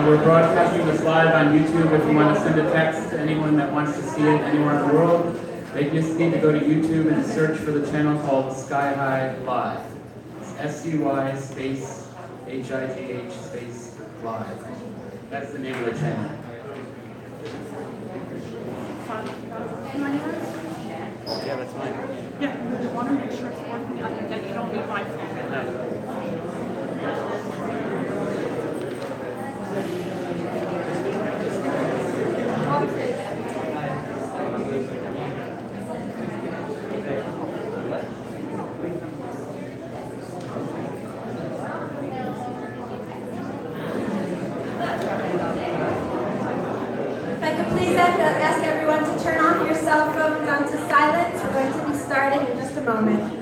We're broadcasting this live on YouTube. If you want to send a text to anyone that wants to see it anywhere in the world, they just need to go to YouTube and search for the channel called SCY High Live. It's SCY space HIGH space live. That's the name of the channel. Yeah, that's mine. Yeah, I want to make sure it's working, that you don't need my phone. If I could please ask everyone to turn off your cell phone down to silence. We're going to be starting in just a moment.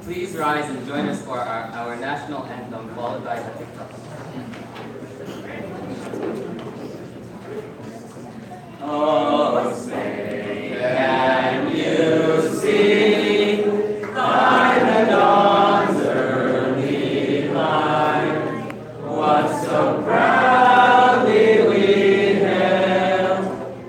Please rise and join us for our national anthem, followed by the TikTok. Oh, say, can you see by the dawn's early light what so proudly we hailed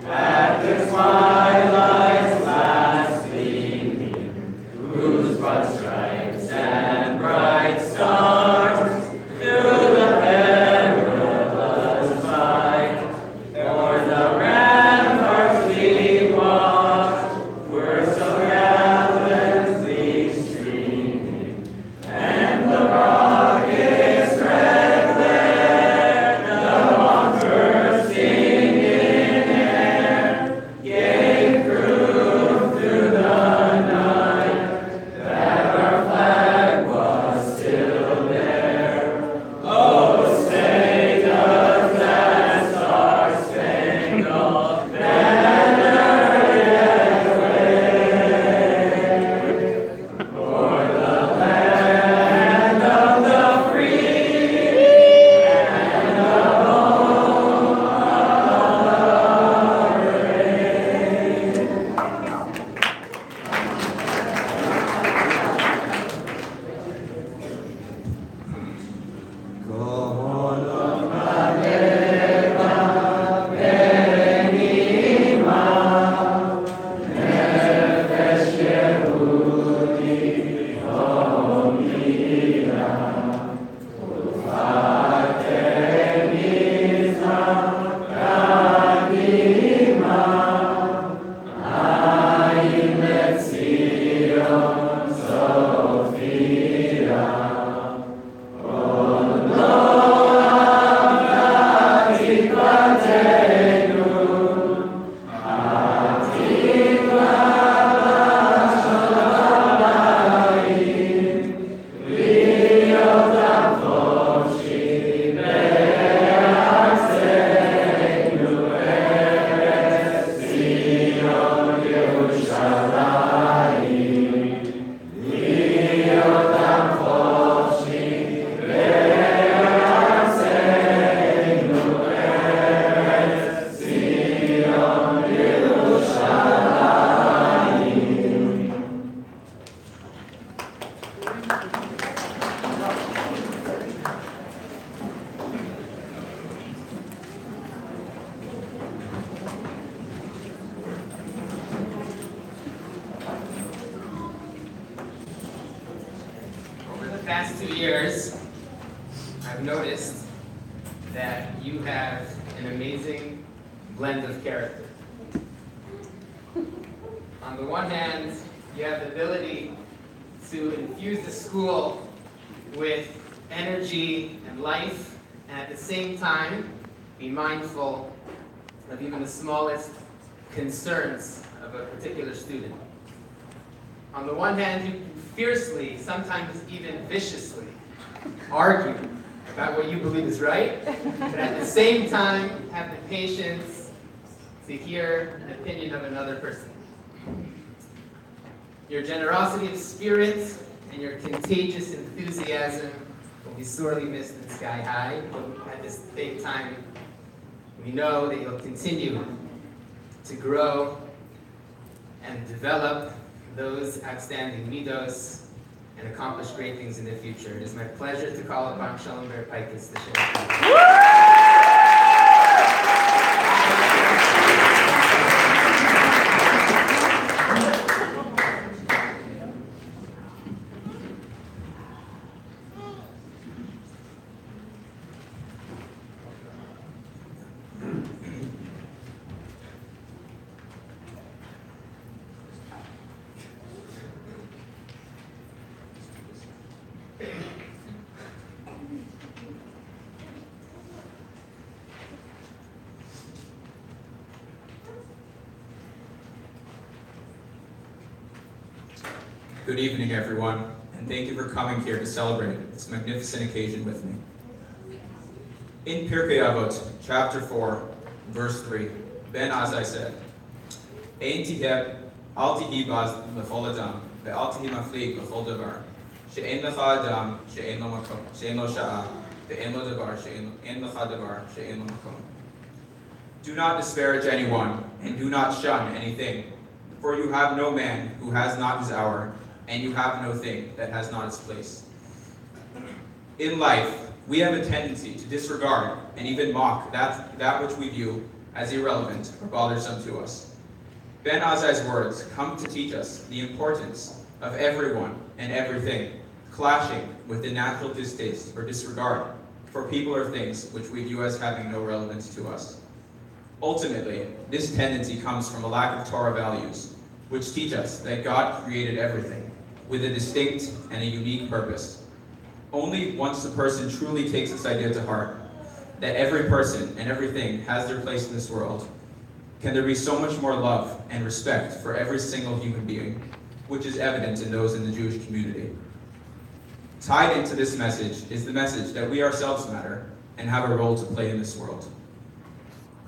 at the twilight's last gleaming, whose broad stripes and bright stars through the perilous fight o'er the ramparts we watched were so gallantly streaming, and the rocket's red glare past 2 years, I've noticed that you have an amazing blend of character. On the one hand, you have the ability to infuse the school with energy and life, and at the same time, be mindful of even the smallest concerns of a particular student. On the one hand, you can fiercely, sometimes even viciously, argue about what you believe is right, but at the same time, have the patience to hear an opinion of another person. Your generosity of spirit and your contagious enthusiasm will be sorely missed in Sky High, but at the same time, we know that you'll continue to grow and develop those outstanding midos and accomplish great things in the future. It is my pleasure to call upon Schellenberg Pikus to share. Good evening, everyone, and thank you for coming here to celebrate this magnificent occasion with me. In Pirkei Avot, chapter 4, verse 3, Ben Azai said, Ein tiheb, al tihi baz l'chol adam, ve'al tihi maflig l'chol davar, she'en lecha adam, she'en lo makom, she'en lo sha'a, ve'en lo davar, she'en lecha davar, she'en lo makom. Do not disparage anyone, and do not shun anything, for you have no man who has not his hour, and you have no thing that has not its place. In life, we have a tendency to disregard and even mock that which we view as irrelevant or bothersome to us. Ben Azai's words come to teach us the importance of everyone and everything clashing with the natural distaste or disregard for people or things which we view as having no relevance to us. Ultimately, this tendency comes from a lack of Torah values, which teach us that God created everything with a distinct and a unique purpose. Only once the person truly takes this idea to heart, that every person and everything has their place in this world, can there be so much more love and respect for every single human being, which is evident in those in the Jewish community. Tied into this message is the message that we ourselves matter and have a role to play in this world.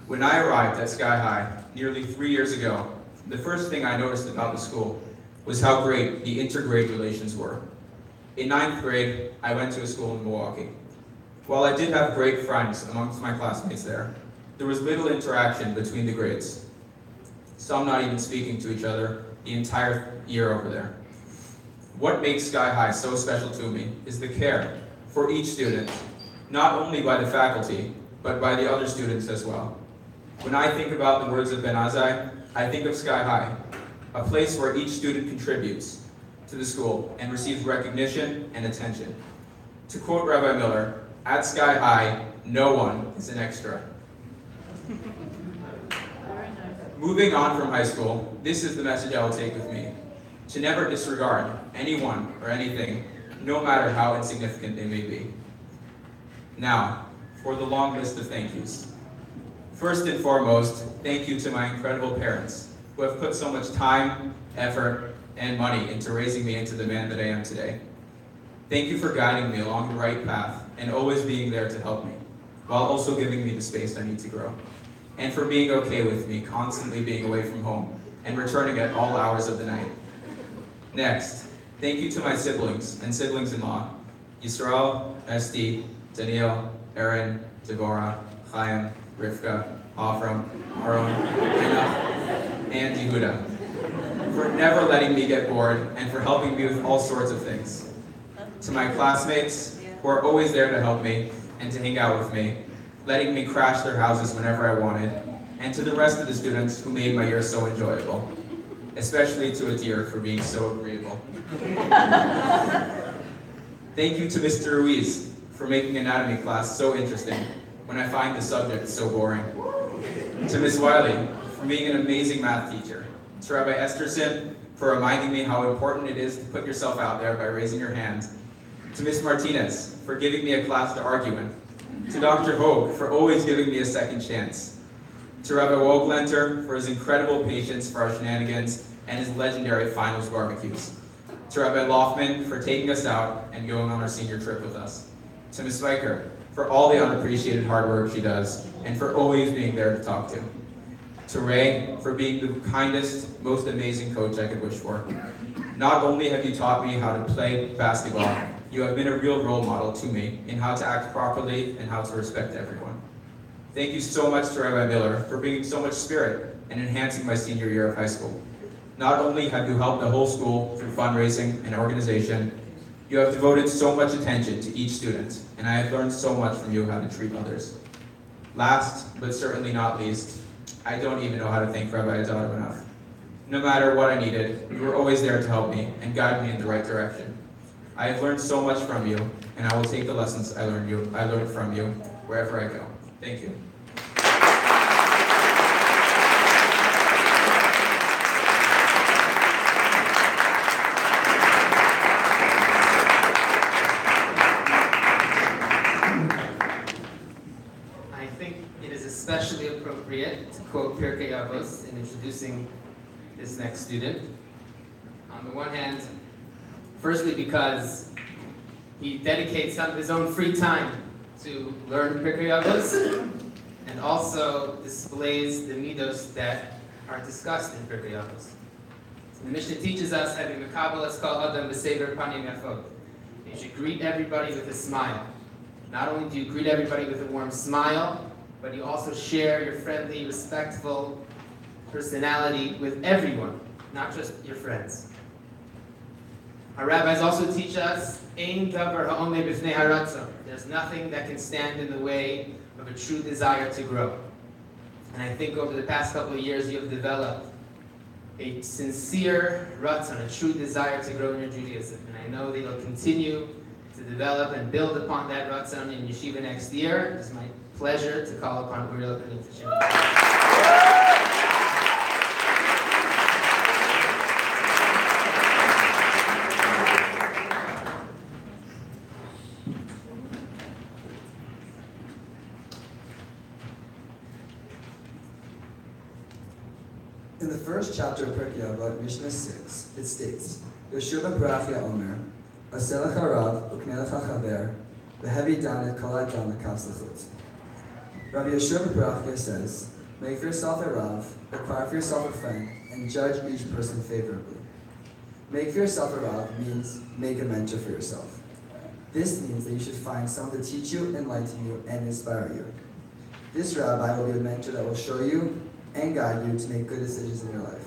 When I arrived at Sky High nearly 3 years ago, the first thing I noticed about the school was how great the intergrade relations were. In 9th grade, I went to a school in Milwaukee. While I did have great friends amongst my classmates there was little interaction between the grades. Some not even speaking to each other the entire year over there. What makes Sky High so special to me is the care for each student, not only by the faculty, but by the other students as well. When I think about the words of Ben Azai, I think of Sky High, a place where each student contributes to the school and receives recognition and attention. To quote Rabbi Miller, at Sky High, no one is an extra. Moving on from high school, this is the message I will take with me. To never disregard anyone or anything, no matter how insignificant they may be. Now, for the long list of thank yous. First and foremost, thank you to my incredible parents, who have put so much time, effort, and money into raising me into the man that I am today. Thank you for guiding me along the right path and always being there to help me, while also giving me the space I need to grow. And for being okay with me constantly being away from home and returning at all hours of the night. Next, thank you to my siblings and siblings-in-law, Yisrael, Esti, Daniel, Aaron, Devorah, Chaim, Rivka, Avram, Aaron, Hannah, and Yehuda, for never letting me get bored and for helping me with all sorts of things. To my classmates, who are always there to help me and to hang out with me, letting me crash their houses whenever I wanted, and to the rest of the students who made my year so enjoyable, especially to Adir for being so agreeable. Thank you to Mr. Ruiz for making anatomy class so interesting when I find the subject so boring. To Ms. Wiley for being an amazing math teacher. To Rabbi Esterson for reminding me how important it is to put yourself out there by raising your hand. To Ms. Martinez for giving me a class to argue in. To Dr. Hogue for always giving me a second chance. To Rabbi Woglenter for his incredible patience for our shenanigans and his legendary finals barbecues. To Rabbi Loftman for taking us out and going on our senior trip with us. To Ms. Spiker for all the unappreciated hard work she does and for always being there to talk to. To Ray for being the kindest, most amazing coach I could wish for. Not only have you taught me how to play basketball, you have been a real role model to me in how to act properly and how to respect everyone. Thank you so much to Rabbi Miller for bringing so much spirit and enhancing my senior year of high school. Not only have you helped the whole school through fundraising and organization, you have devoted so much attention to each student, and I have learned so much from you how to treat others. Last, but certainly not least, I don't even know how to thank Rabbi Adado enough. No matter what I needed, you were always there to help me and guide me in the right direction. I have learned so much from you, and I will take the lessons I learned from you wherever I go. Thank you. I think it is especially appropriate to quote Pirkei Avos in introducing this next student. On the one hand, firstly because he dedicates some of his own free time to learn Pirkei Avos, and also displays the midos that are discussed in Pirkei Avos. So the Mishnah teaches us having mekabel es kol adam b'sever panim yafot. You should greet everybody with a smile. Not only do you greet everybody with a warm smile, but you also share your friendly, respectful personality with everyone, not just your friends. Our rabbis also teach us, Ein davar ha'omeh b'fnei haratzon. There's nothing that can stand in the way of a true desire to grow. And I think over the past couple of years, you have developed a sincere ratzon, a true desire to grow in your Judaism. And I know that you'll continue to develop and build upon that ratzon in yeshiva next year. It's my pleasure to call upon Uriel Kanim to share. In the first chapter of Pirkei Avot, Mishnah 6, it states, Yeshua Barachia Omer, Aselech harav uknei lecha chaver, v'hevi dan et kol adam l'kaf zechut. Rabbi Yeshua Barachia says, make for yourself a rav, acquire for yourself a friend, and judge each person favorably. Make for yourself a rav means make a mentor for yourself. This means that you should find someone to teach you, enlighten you, and inspire you. This rabbi will be a mentor that will show you and guide you to make good decisions in your life.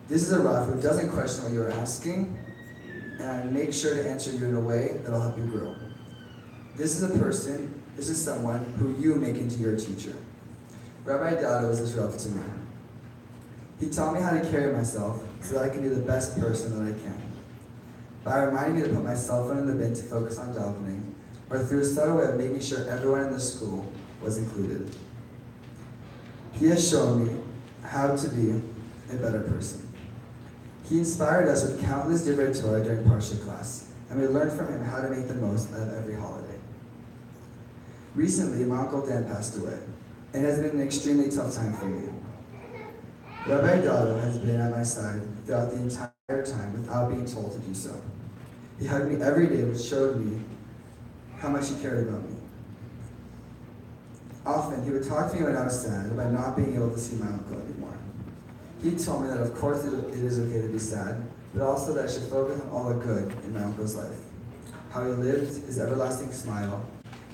This is a Rav who doesn't question what you're asking and make sure to answer you in a way that will help you grow. This is someone who you make into your teacher. Rabbi Dado is this Rav to me. He taught me how to carry myself so that I can be the best person that I can. By reminding me to put my cell phone in the bin to focus on davening, or through a subtle way of making sure everyone in the school was included. He has shown me how to be a better person. He inspired us with countless divrei Torah during Parsha class, and we learned from him how to make the most out of every holiday. Recently, my Uncle Dan passed away, and it has been an extremely tough time for me. Rabbi Dado has been at my side throughout the entire time without being told to do so. He hugged me every day, which showed me how much he cared about me. Often, he would talk to me when I was sad about not being able to see my uncle anymore. He told me that of course it is okay to be sad, but also that I should focus on all the good in my uncle's life. How he lived, his everlasting smile,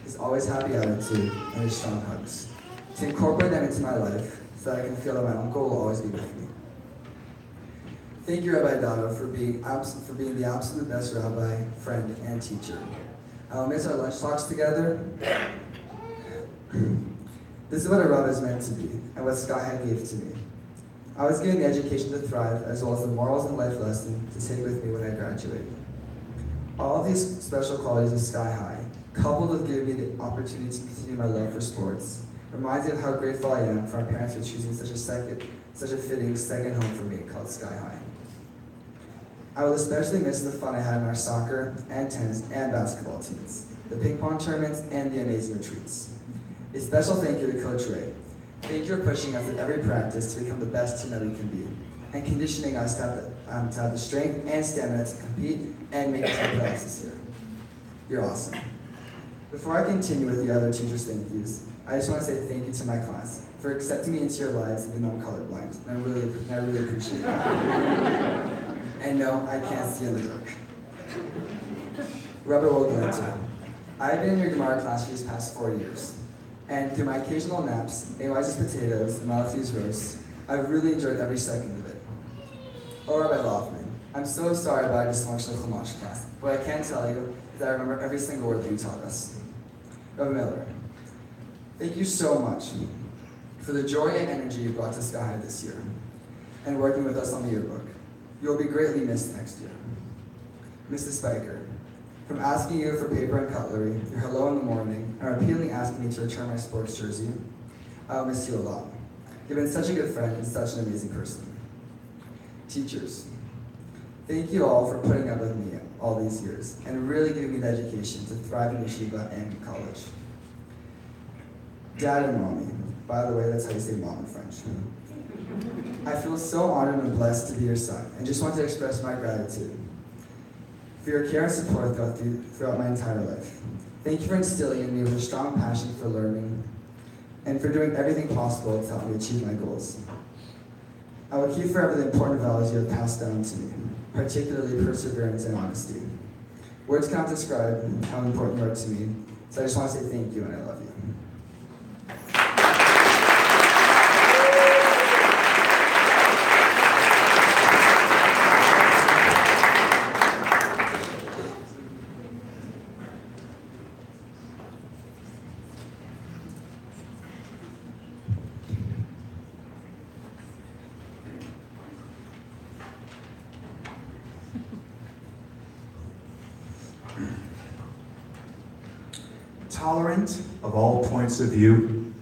his always happy attitude, and his strong hugs. To incorporate them into my life so that I can feel that my uncle will always be with me. Thank you, Rabbi Dado, for being the absolute best rabbi, friend, and teacher. I will miss our lunch talks together. This is what a rabbi is meant to be, and what SCY High gave to me. I was given the education to thrive, as well as the morals and life lessons to take with me when I graduate. All of these special qualities of Sky High, coupled with giving me the opportunity to continue my love for sports, reminds me of how grateful I am for my parents for choosing such a fitting second home for me called Sky High. I will especially miss the fun I had in our soccer and tennis and basketball teams, the ping pong tournaments, and the amazing retreats. A special thank you to Coach Ray. Thank you for pushing us at every practice to become the best team that we can be, and conditioning us to have the strength and stamina to compete and make it to the playoffs this year. You're awesome. Before I continue with the other teachers' thank yous, I just want to say thank you to my class for accepting me into your lives even though I'm colorblind. And I really appreciate that. And no, I can't see in the dark. Rubber will glance you. I've been in your Gemara class for these past 4 years. And through my occasional naps, AY's potatoes, and Malachi's roasts, I've really enjoyed every second of it. Oh, Rabbi Loffman, I'm so sorry about our dysfunctional Chumash class. What I can tell you is that I remember every single word that you taught us. Rabbi Miller, thank you so much for the joy and energy you brought to Sky High this year, and working with us on the yearbook. You will be greatly missed next year. Mrs. Spiker, from asking you for paper and cutlery, your hello in the morning, and repeatedly asking me to return my sports jersey, I will miss you a lot. You've been such a good friend and such an amazing person. Teachers, thank you all for putting up with me all these years and really giving me the education to thrive in yeshiva and college. Dad and Mommy, by the way, that's how you say mom in French. I feel so honored and blessed to be your son, and just want to express my gratitude for your care and support throughout my entire life. Thank you for instilling in me with a strong passion for learning, and for doing everything possible to help me achieve my goals. I will keep forever the important values you have passed down to me, particularly perseverance and honesty. Words cannot describe how important you are to me, so I just want to say thank you and I love you. Tolerant of all points of view,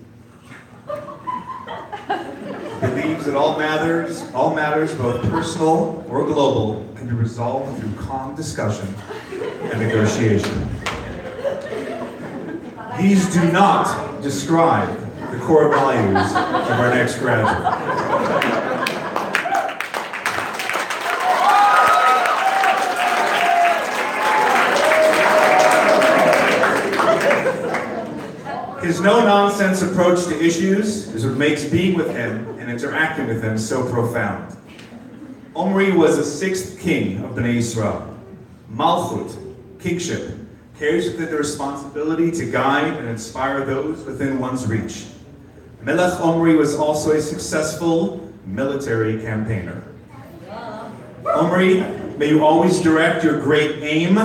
believes that all matters, both personal or global, can be resolved through calm discussion and negotiation. These do not describe the core values of our next graduate. His no-nonsense approach to issues is what makes being with him and interacting with him so profound. Omri was the sixth king of Bnei Yisrael. Malchut, kingship, carries with it the responsibility to guide and inspire those within one's reach. Melech Omri was also a successful military campaigner. Omri, may you always direct your great aim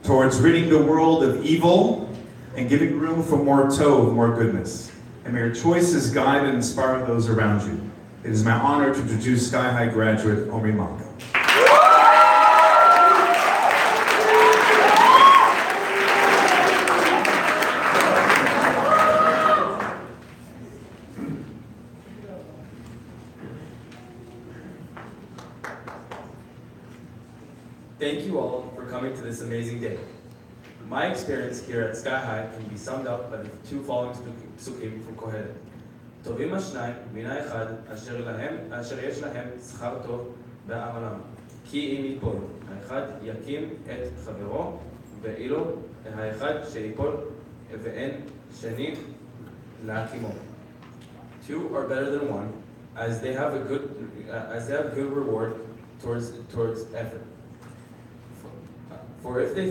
towards ridding the world of evil and giving room for more tov, more goodness. And may your choices guide and inspire those around you. It is my honor to introduce Sky High graduate Omri Malka. Thank you all for coming to this amazing day. My experience here at Sky High can be summed up by the two following psukim from Kohelet. טובים השניים מן האחד אשר יש להם שכר טוב בעמלם. כי אם ייפול, האחד יקים את חברו, ואילו האחד שיפול ואין שני להקימו. Two are better than one, as they have a good reward towards effort. For if they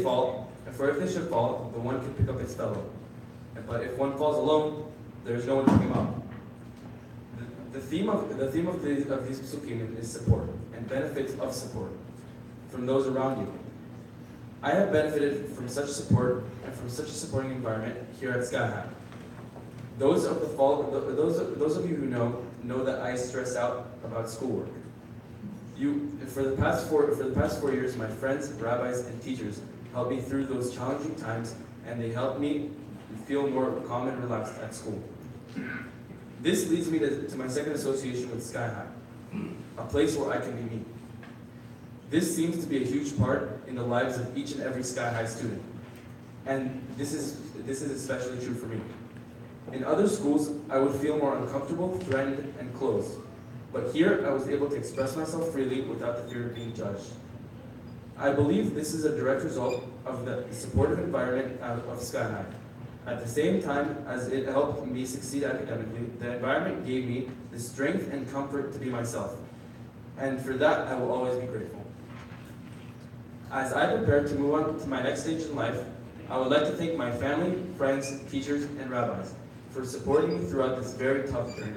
should fall, the one can pick up its fellow. But if one falls alone, there is no one to pick him up. The theme of these psukim is support and benefits of support from those around you. I have benefited from such support and from such a supporting environment here at Sky High. Those of you who know that I stress out about schoolwork. For the past 4 years, my friends, rabbis, and teachers helped me through those challenging times, and they helped me feel more calm and relaxed at school. This leads me to my second association with Sky High, a place where I can be me. This seems to be a huge part in the lives of each and every Sky High student, and this is especially true for me. In other schools, I would feel more uncomfortable, threatened, and closed. But here, I was able to express myself freely without the fear of being judged. I believe this is a direct result of the supportive environment of Sky High. At the same time as it helped me succeed academically, the environment gave me the strength and comfort to be myself. And for that, I will always be grateful. As I prepare to move on to my next stage in life, I would like to thank my family, friends, teachers, and rabbis for supporting me throughout this very tough journey.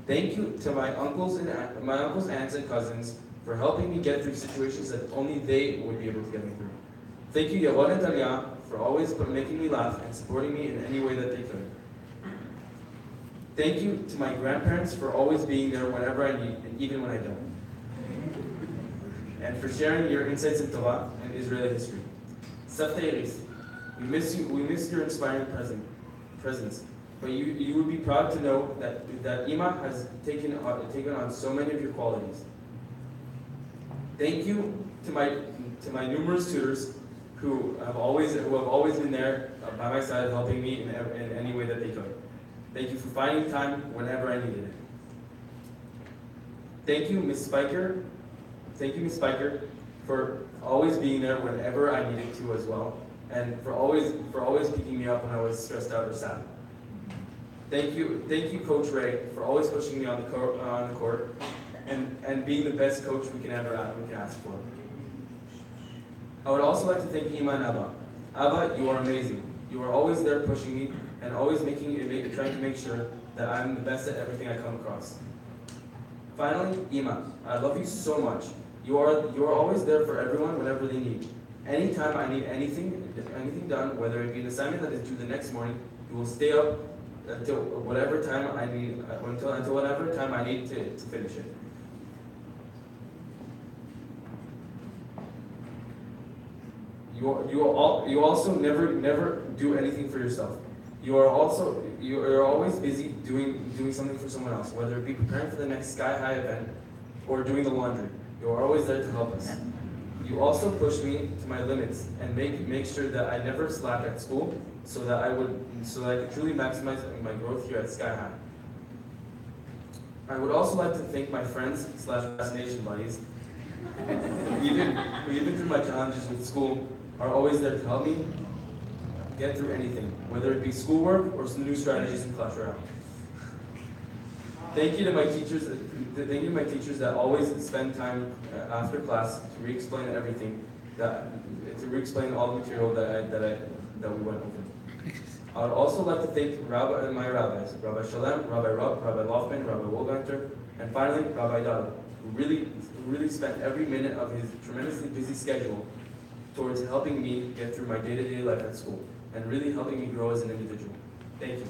Thank you to my uncles, aunts, and cousins for helping me get through situations that only they would be able to get me through. Thank you, Yaron and Talia, for always making me laugh and supporting me in any way that they could. Thank you to my grandparents for always being there whenever I need, and even when I don't. And for sharing your insights in Torah and Israeli history. Savta Iris, we miss your inspiring presence. But you would be proud to know that Ima has taken on so many of your qualities. Thank you to my numerous tutors who have always been there by my side, helping me in any way that they could. Thank you for finding time whenever I needed it. Thank you, Ms. Spiker. Thank you, Ms. Spiker, for always being there whenever I needed to as well, and for always picking me up when I was stressed out or sad. Thank you, Coach Ray, for always pushing me on the court, and being the best coach we can ask for. I would also like to thank Ima and Abba. Abba, you are amazing. You are always there pushing me and always trying to make sure that I'm the best at everything I come across. Finally, Ima, I love you so much. You are always there for everyone whenever they need. Anytime I need anything done, whether it be an assignment that is due the next morning, you will stay up until whatever time I need to finish it. You also never do anything for yourself. You are always busy doing something for someone else, whether it be preparing for the next Sky High event or doing the laundry. You are always there to help us. You also push me to my limits and make sure that I never slack at school, so that I could truly maximize my growth here at Sky High. I would also like to thank my friends / fascination buddies, who even through my challenges with school, are always there to help me get through anything, whether it be schoolwork or some new strategies in Clash Royale. Thank you to my teachers. Thank you to my teachers that always spend time after class to re-explain everything, to re-explain all the material that we went over. I would also like to thank my rabbis, Rabbi Shalem, Rabbi Rob, Rabbi Loftman, Rabbi Wolganter, and finally Rabbi Dada, who really spent every minute of his tremendously busy schedule towards helping me get through my day-to-day life at school and really helping me grow as an individual. Thank you.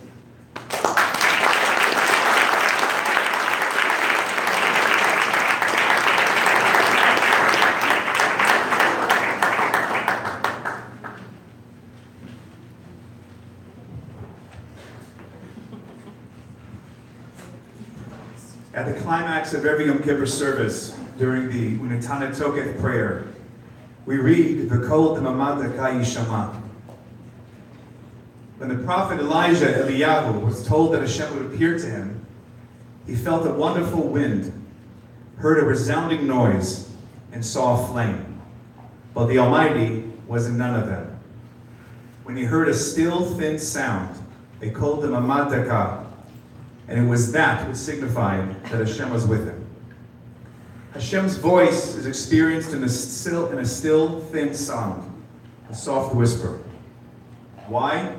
At the climax of every Yom Kippur service, during the Unetana Toketh prayer, we read, V'kol demamad yishama. When the prophet Elijah Eliyahu was told that Hashem would appear to him, he felt a wonderful wind, heard a resounding noise, and saw a flame. But the Almighty was in none of them. When he heard a still, thin sound, they called him Amadaka, and it was that which signified that Hashem was with him. Hashem's voice is experienced in a still, thin sound, a soft whisper. Why?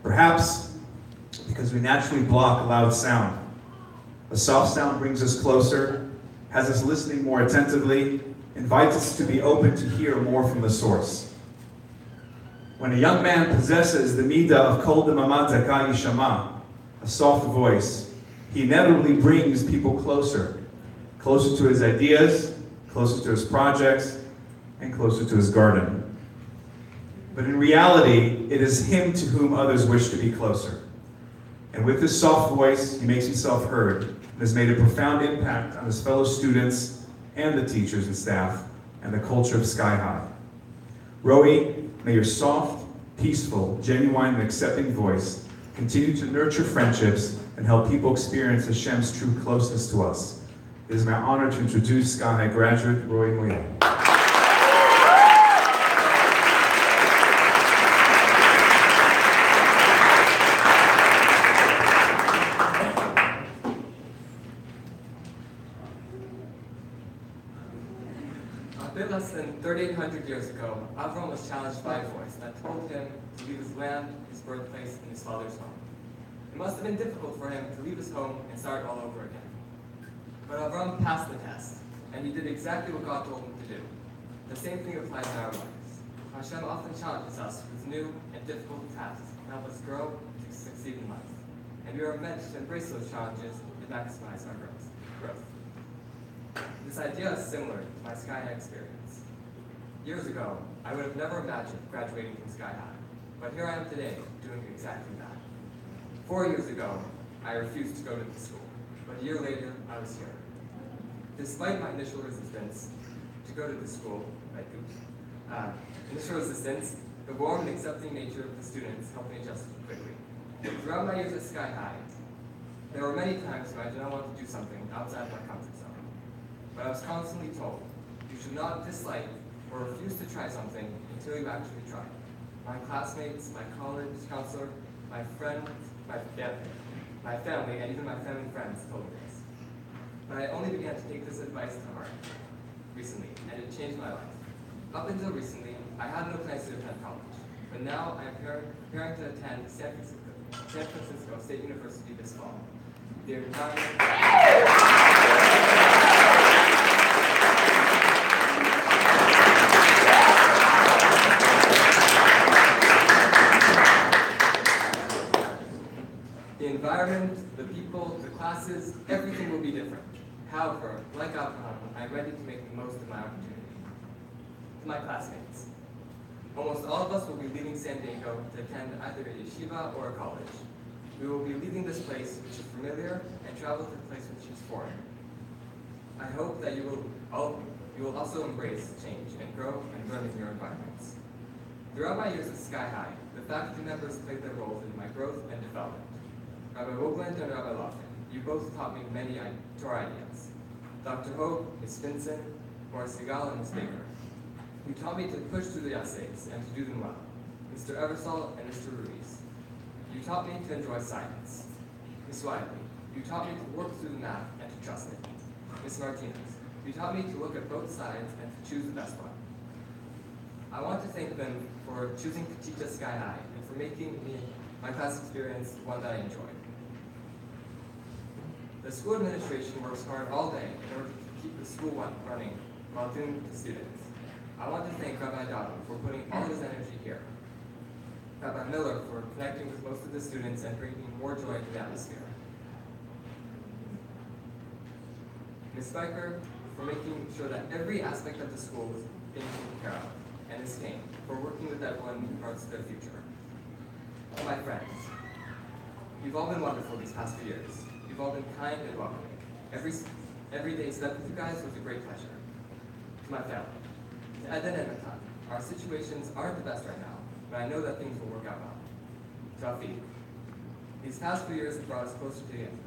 Perhaps because we naturally block a loud sound. A soft sound brings us closer, has us listening more attentively, invites us to be open to hear more from the source. When a young man possesses the midah of kol demamad zakah yishama, a soft voice, he inevitably brings people closer closer to his ideas, closer to his projects, and closer to his garden. But in reality, it is him to whom others wish to be closer. And with his soft voice, he makes himself heard and has made a profound impact on his fellow students and the teachers and staff and the culture of Sky High. Roey, may your soft, peaceful, genuine, and accepting voice continue to nurture friendships and help people experience Hashem's true closeness to us. It is my honor to introduce Sky High graduate Roey Moyer. A bit less than 3,800 years ago, Avram was challenged by a voice that told him to leave his land, his birthplace, and his father's home. It must have been difficult for him to leave his home and start all over again. But Avram passed the test, and he did exactly what God told him to do. The same thing applies in our lives. Hashem often challenges us with new and difficult tasks to help us grow and to succeed in life. And we are meant to embrace those challenges and maximize our growth. This idea is similar to my Sky High experience. Years ago, I would have never imagined graduating from Sky High, but here I am today doing exactly that. 4 years ago, I refused to go to the school, but a year later, I was here. Despite my initial resistance to go to the school, the warm and accepting nature of the students helped me adjust quickly. Throughout my years at Sky High, there were many times when I did not want to do something outside my comfort zone. But I was constantly told, you should not dislike or refuse to try something until you actually try. My classmates, my college counselor, my friends, my family, and even my family friends told me this. But I only began to take this advice to heart recently, and it changed my life. Up until recently, I had no plans to attend college, but now I am preparing to attend San Francisco State University this fall. The environment, the people, the classes, everything will be different. However, like Abraham, I'm ready to make the most of my opportunity. To my classmates, almost all of us will be leaving San Diego to attend either a yeshiva or a college. We will be leaving this place which is familiar and travel to a place which is foreign. I hope that you will also embrace change and grow and learn in your environments. Throughout my years at Sky High, the faculty members played their roles in my growth and development. Rabbi Wogland and Rabbi Loftin, you both taught me many Torah ideas. Dr. Hope, Ms. Vinson, Morris Segal, and Ms. Baker. You taught me to push through the essays and to do them well. Mr. Eversole and Mr. Ruiz. You taught me to enjoy science. Ms. Wiley, you taught me to work through the math and to trust it. Ms. Martinez, you taught me to look at both sides and to choose the best one. I want to thank them for choosing to teach at Sky High and for making my class experience one that I enjoyed. The school administration works hard all day in order to keep the school running while doing the students. I want to thank Rabbi Dado for putting all his energy here. Rabbi Miller for connecting with most of the students and bringing more joy to the atmosphere. Ms. Spiker for making sure that every aspect of the school was being taken care of. And Ms. Kane for working with everyone in regards to their future. To my friends, you've all been wonderful these past few years. You've all been kind and welcoming. Every day spent with you guys was a great pleasure. To my family, to Eden and Matan, our situations aren't the best right now, but I know that things will work out well. To Afi, these past few years have brought us closer to the end.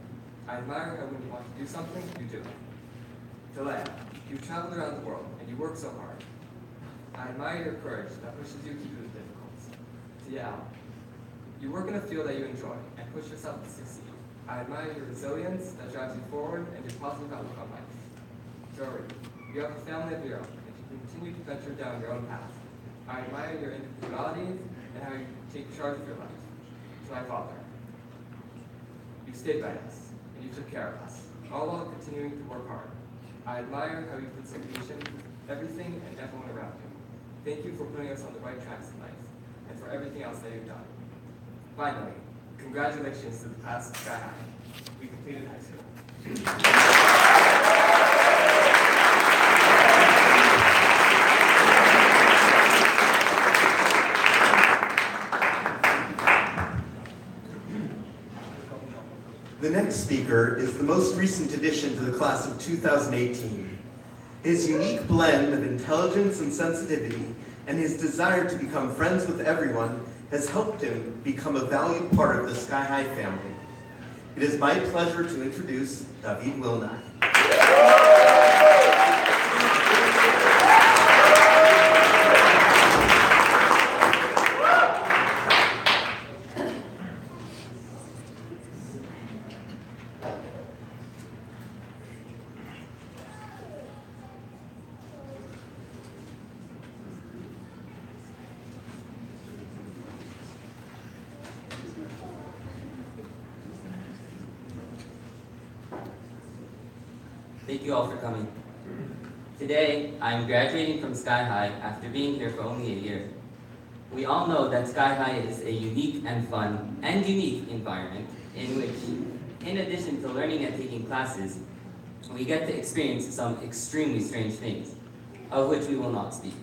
I admire how when you want to do something, you do it. To Leah, you've traveled around the world and you work so hard. I admire your courage that pushes you to do the difficult. To Yael, you work in a field that you enjoy and push yourself to succeed. I admire your resilience that drives you forward and your positive outlook on life. Jory, you have a family of your own and you continue to venture down your own path. I admire your individuality and how you take charge of your life. To my father, you stayed by us and you took care of us, all while continuing to work hard. I admire how you put some patience with everything and everyone around you. Thank you for putting us on the right tracks in life and for everything else that you've done. Finally, congratulations to the class of Sky High. We completed high school. The next speaker is the most recent addition to the class of 2018. His unique blend of intelligence and sensitivity and his desire to become friends with everyone has helped him become a valued part of the Sky High family. It is my pleasure to introduce David Wilnak. Thank you all for coming. Today, I'm graduating from Sky High after being here for only a year. We all know that Sky High is a unique and fun and unique environment in which, in addition to learning and taking classes, we get to experience some extremely strange things, of which we will not speak.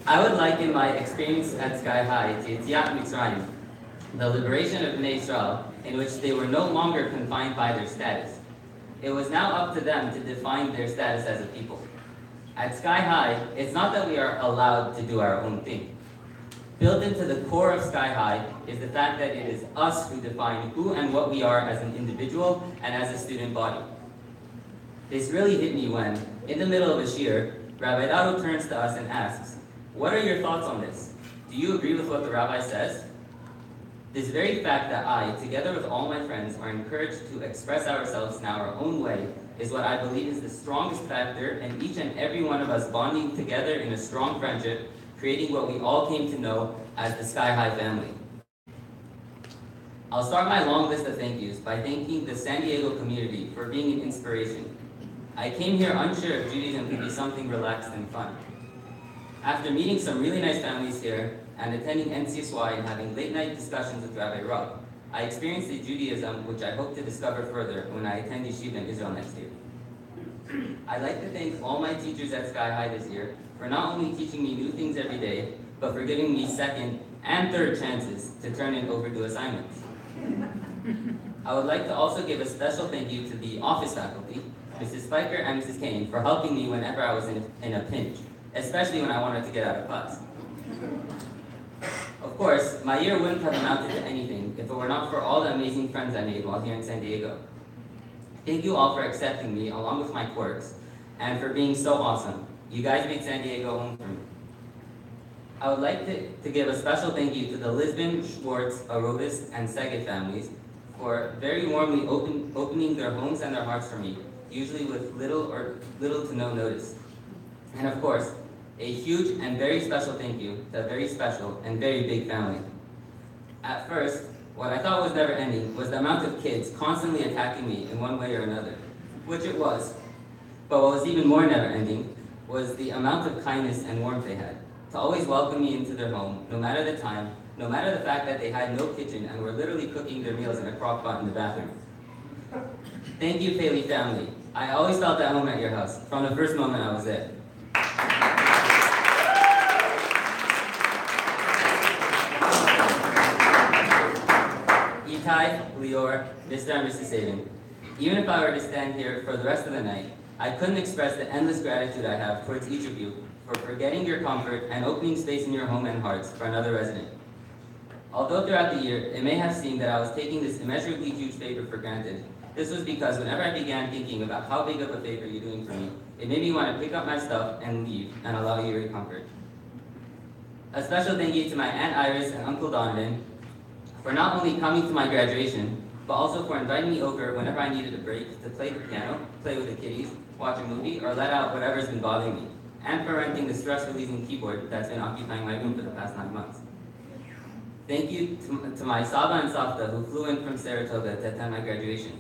I would liken my experience at Sky High to Yetziat Mitzrayim, the liberation of Bnei Israel, in which they were no longer confined by their status. It was now up to them to define their status as a people. At Sky High, it's not that we are allowed to do our own thing. Built into the core of Sky High is the fact that it is us who define who and what we are as an individual and as a student body. This really hit me when, in the middle of a shiur, Rabbi Dado turns to us and asks, "What are your thoughts on this? Do you agree with what the rabbi says?" This very fact that I, together with all my friends, are encouraged to express ourselves in our own way is what I believe is the strongest factor in each and every one of us bonding together in a strong friendship, creating what we all came to know as the Sky High family. I'll start my long list of thank yous by thanking the San Diego community for being an inspiration. I came here unsure if Judaism could be something relaxed and fun. After meeting some really nice families here and attending NCSY and having late night discussions with Rabbi Rob, I experienced a Judaism which I hope to discover further when I attend Yeshiva in Israel next year. I'd like to thank all my teachers at Sky High this year for not only teaching me new things every day, but for giving me second and third chances to turn in overdue assignments. I would like to also give a special thank you to the office faculty, Mrs. Spiker and Mrs. Kane, for helping me whenever I was in a pinch, especially when I wanted to get out of class. Of course, my year wouldn't have amounted to anything if it were not for all the amazing friends I made while here in San Diego. Thank you all for accepting me along with my quirks and for being so awesome. You guys made San Diego home for me. I would like to give a special thank you to the Lisbon, Schwartz, Arobis, and Seged families for very warmly opening their homes and their hearts for me, usually with little to no notice. And of course, a huge and very special thank you to a very special and very big family. At first, what I thought was never ending was the amount of kids constantly attacking me in one way or another, which it was. But what was even more never ending was the amount of kindness and warmth they had, to always welcome me into their home, no matter the time, no matter the fact that they had no kitchen and were literally cooking their meals in a crock pot in the bathroom. Thank you, Paley family. I always felt at home at your house, from the first moment I was there. Itai, Lior, Mr. and Mrs. Sabin. Even if I were to stand here for the rest of the night, I couldn't express the endless gratitude I have towards each of you for forgetting your comfort and opening space in your home and hearts for another resident. Although throughout the year, it may have seemed that I was taking this immeasurably huge favor for granted, this was because whenever I began thinking about how big of a favor you're doing for me, it made me want to pick up my stuff and leave and allow you your comfort. A special thank you to my Aunt Iris and Uncle Donovan for not only coming to my graduation, but also for inviting me over whenever I needed a break to play the piano, play with the kiddies, watch a movie, or let out whatever's been bothering me, and for renting the stress-releasing keyboard that's been occupying my room for the past 9 months. Thank you to my Saba and Savta who flew in from Saratoga to attend my graduation.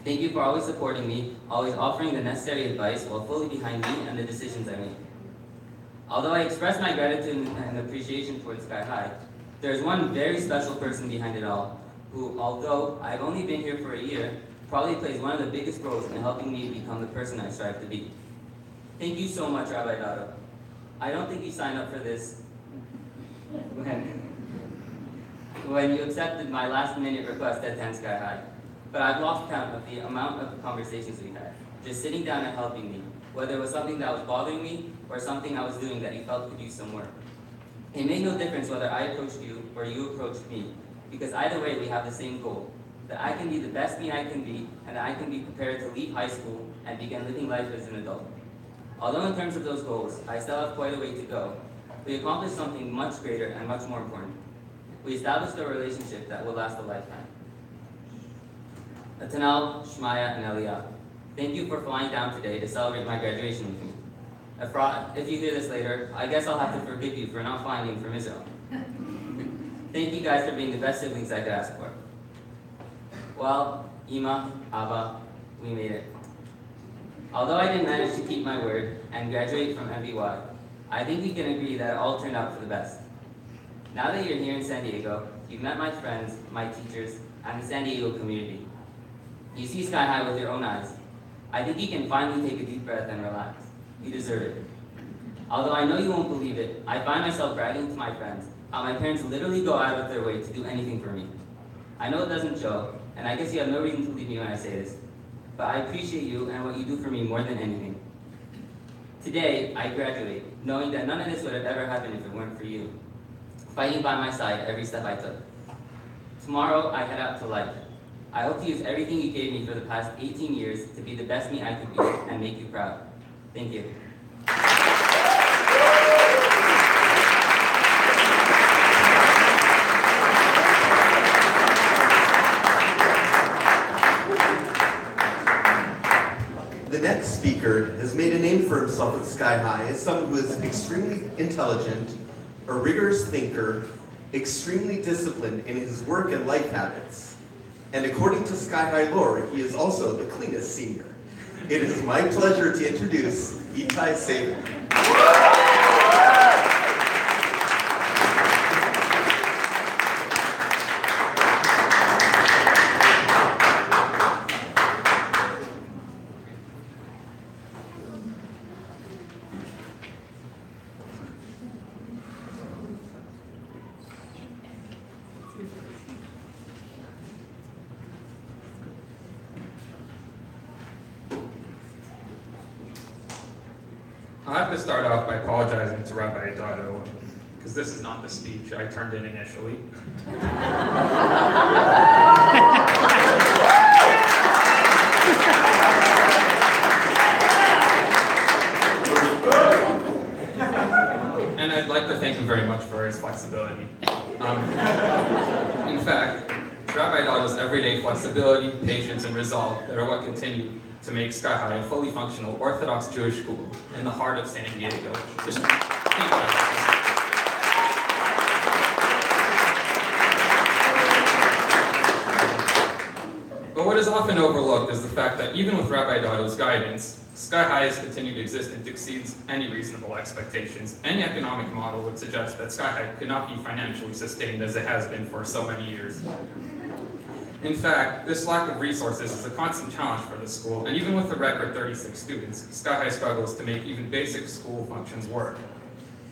Thank you for always supporting me, always offering the necessary advice while fully behind me and the decisions I make. Although I express my gratitude and appreciation towards Sky High, there is one very special person behind it all, who, although I've only been here for a year, probably plays one of the biggest roles in helping me become the person I strive to be. Thank you so much, Rabbi Dado. I don't think you signed up for this when you accepted my last-minute request to attend Sky High, but I've lost count of the amount of conversations we had, just sitting down and helping me, whether it was something that was bothering me or something I was doing that you felt could use some work. It made no difference whether I approached you or you approached me, because either way we have the same goal, that I can be the best me I can be, and that I can be prepared to leave high school and begin living life as an adult. Although in terms of those goals, I still have quite a way to go, we accomplished something much greater and much more important. We established a relationship that will last a lifetime. Atanel, Shmaya, and Eliyahu, thank you for flying down today to celebrate my graduation with me. If you hear this later, I guess I'll have to forgive you for not flying in from Israel. Thank you guys for being the best siblings I could ask for. Well, Ima, Abba, we made it. Although I didn't manage to keep my word and graduate from MBY, I think we can agree that it all turned out for the best. Now that you're here in San Diego, you've met my friends, my teachers, and the San Diego community. You see Sky High with your own eyes. I think you can finally take a deep breath and relax. You deserve it. Although I know you won't believe it, I find myself bragging to my friends how my parents literally go out of their way to do anything for me. I know it doesn't show, and I guess you have no reason to believe me when I say this, but I appreciate you and what you do for me more than anything. Today, I graduate, knowing that none of this would have ever happened if it weren't for you, fighting by my side every step I took. Tomorrow, I head out to life. I hope to use everything you gave me for the past 18 years to be the best me I could be and make you proud. Thank you. The next speaker has made a name for himself at Sky High as someone who is extremely intelligent, a rigorous thinker, extremely disciplined in his work and life habits. And according to Sky High lore, he is also the cleanest senior. It is my pleasure to introduce Itai Saban. I'll have to start off by apologizing to Rabbi Dado, because this is not the speech I turned in initially. And I'd like to thank him very much for his flexibility. In fact, Rabbi Dado's everyday flexibility, patience, and resolve that are what continue to make Sky High a fully functional Orthodox Jewish school in the heart of San Diego. But what is often overlooked is the fact that even with Rabbi Dado's guidance, Sky High has continued to exist and exceeds any reasonable expectations. Any economic model would suggest that Sky High could not be financially sustained as it has been for so many years. In fact, this lack of resources is a constant challenge for the school, and even with a record 36 students, Sky High struggles to make even basic school functions work.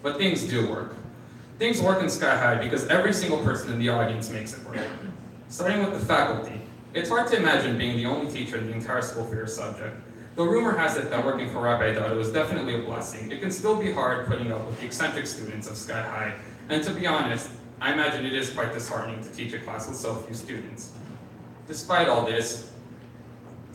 But things do work. Things work in Sky High because every single person in the audience makes it work. Starting with the faculty, it's hard to imagine being the only teacher in the entire school for your subject. Though rumor has it that working for Rabbi Dado is definitely a blessing, it can still be hard putting up with the eccentric students of Sky High, and to be honest, I imagine it is quite disheartening to teach a class with so few students. Despite all this,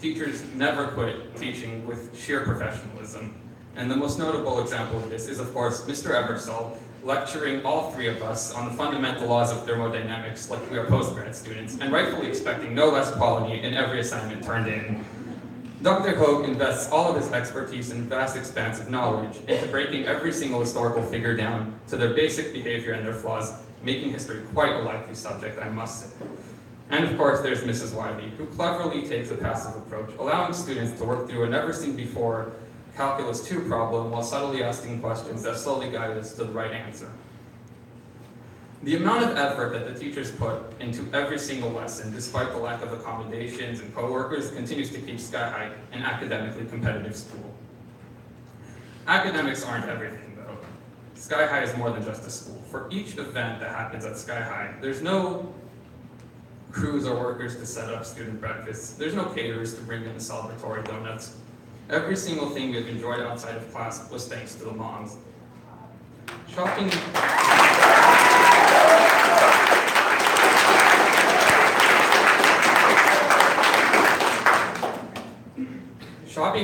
teachers never quit teaching with sheer professionalism. And the most notable example of this is, of course, Mr. Ebersol lecturing all three of us on the fundamental laws of thermodynamics like we are postgrad students, and rightfully expecting no less quality in every assignment turned in. Dr. Hogue invests all of his expertise and vast expanse of knowledge into breaking every single historical figure down to their basic behavior and their flaws, making history quite a lively subject, I must say. And of course, there's Mrs. Wiley, who cleverly takes a passive approach, allowing students to work through a never-seen-before Calculus 2 problem while subtly asking questions that slowly guide us to the right answer. The amount of effort that the teachers put into every single lesson, despite the lack of accommodations and coworkers, continues to keep Sky High an academically competitive school. Academics aren't everything, though. Sky High is more than just a school. For each event that happens at Sky High, there's no crews or workers to set up student breakfasts. There's no caterers to bring in the celebratory donuts. Every single thing we've enjoyed outside of class was thanks to the moms. Shopping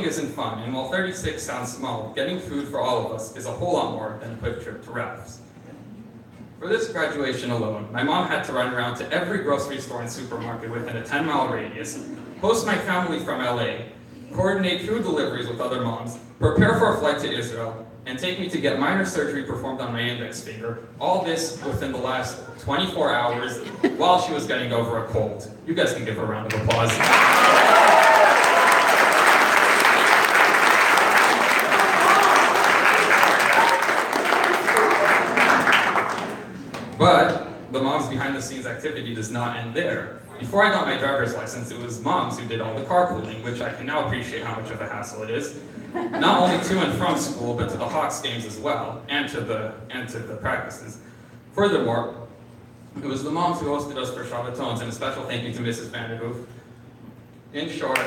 isn't fun, and while 36 sounds small, getting food for all of us is a whole lot more than a quick trip to Ralph's. For this graduation alone, my mom had to run around to every grocery store and supermarket within a 10-mile radius, host my family from LA, coordinate food deliveries with other moms, prepare for a flight to Israel, and take me to get minor surgery performed on my index finger, all this within the last 24 hours while she was getting over a cold. You guys can give her a round of applause. But the mom's behind-the-scenes activity does not end there. Before I got my driver's license, it was moms who did all the carpooling, which I can now appreciate how much of a hassle it is. Not only to and from school, but to the Hawks games as well, and to the practices. Furthermore, it was the moms who hosted us for Shabbatons, and a special thank you to Mrs. Vanderhoof. In short,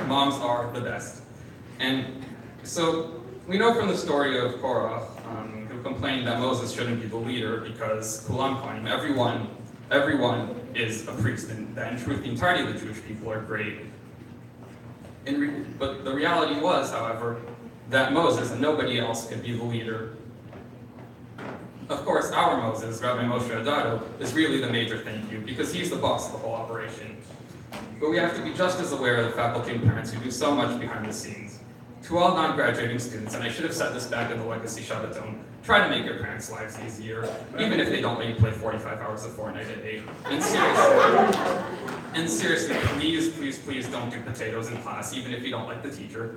moms are the best. And so we know from the story of Korah, who complained that Moses shouldn't be the leader because Kulam Kohanim, everyone is a priest, and that in truth the entirety of the Jewish people are great. But the reality was, however, that Moses and nobody else could be the leader. Of course, our Moses, Rabbi Moshe Adado, is really the major thank you because he's the boss of the whole operation. But we have to be just as aware of the faculty and parents who do so much behind the scenes. To all non-graduating students, and I should have said this back in the Legacy Shabbaton, try to make your parents' lives easier, even if they don't let you play 45 hours of Fortnite at 8. And seriously, please don't do potatoes in class, even if you don't like the teacher.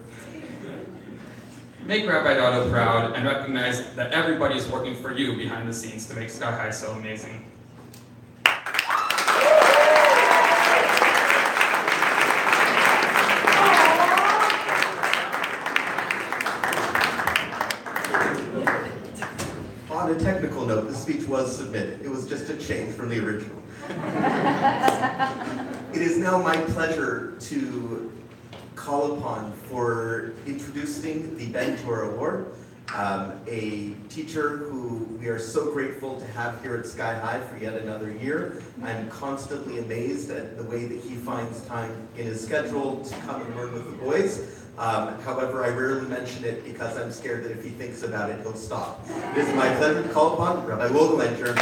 Make Rabbi Dado proud and recognize that everybody is working for you behind the scenes to make Sky High so amazing. On a technical note, the speech was submitted. It was just a change from the original. It is now my pleasure to call upon for introducing the Ben Torah Award, a teacher who we are so grateful to have here at Sky High for yet another year. I'm constantly amazed at the way that he finds time in his schedule to come and learn with the boys. However, I rarely mention it because I'm scared that if he thinks about it, he'll stop. It is my pleasure to call upon Rabbi Wogelenter.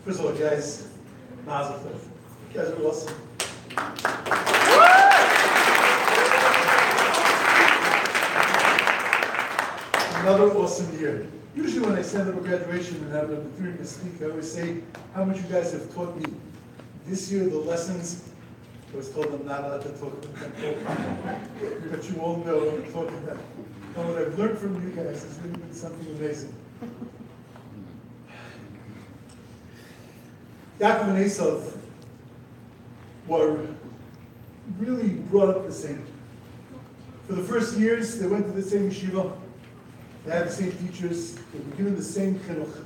First of all, guys, Mazel Tov. You guys are awesome. Another awesome year. Usually when I stand up at graduation and have an opportunity to speak, I always say how much you guys have taught me. This year, the lessons, I was told I'm not allowed to talk about them, but you all know what I'm talking about. And what I've learned from you guys has really been something amazing. Yaakov and Esav were really brought up the same. For the first years, they went to the same yeshiva, they had the same teachers, they were given the same chinuch.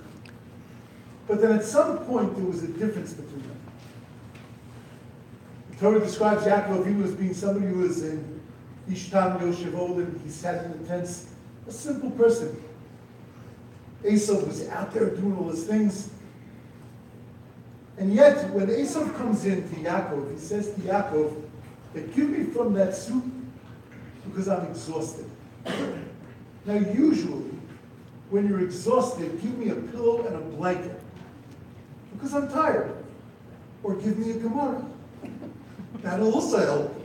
But then at some point, there was a difference between them. The Torah describes Yaakov Avinu as being somebody who was in Ishtam Yoshevolim, he sat in the tents, a simple person. Esav was out there doing all his things. And yet, when Esav comes in to Yaakov, he says to Yaakov, give me from that soup because I'm exhausted. Now, usually, When you're exhausted, give me a pillow and a blanket. Because I'm tired. Or give me a Gemara. That'll also help.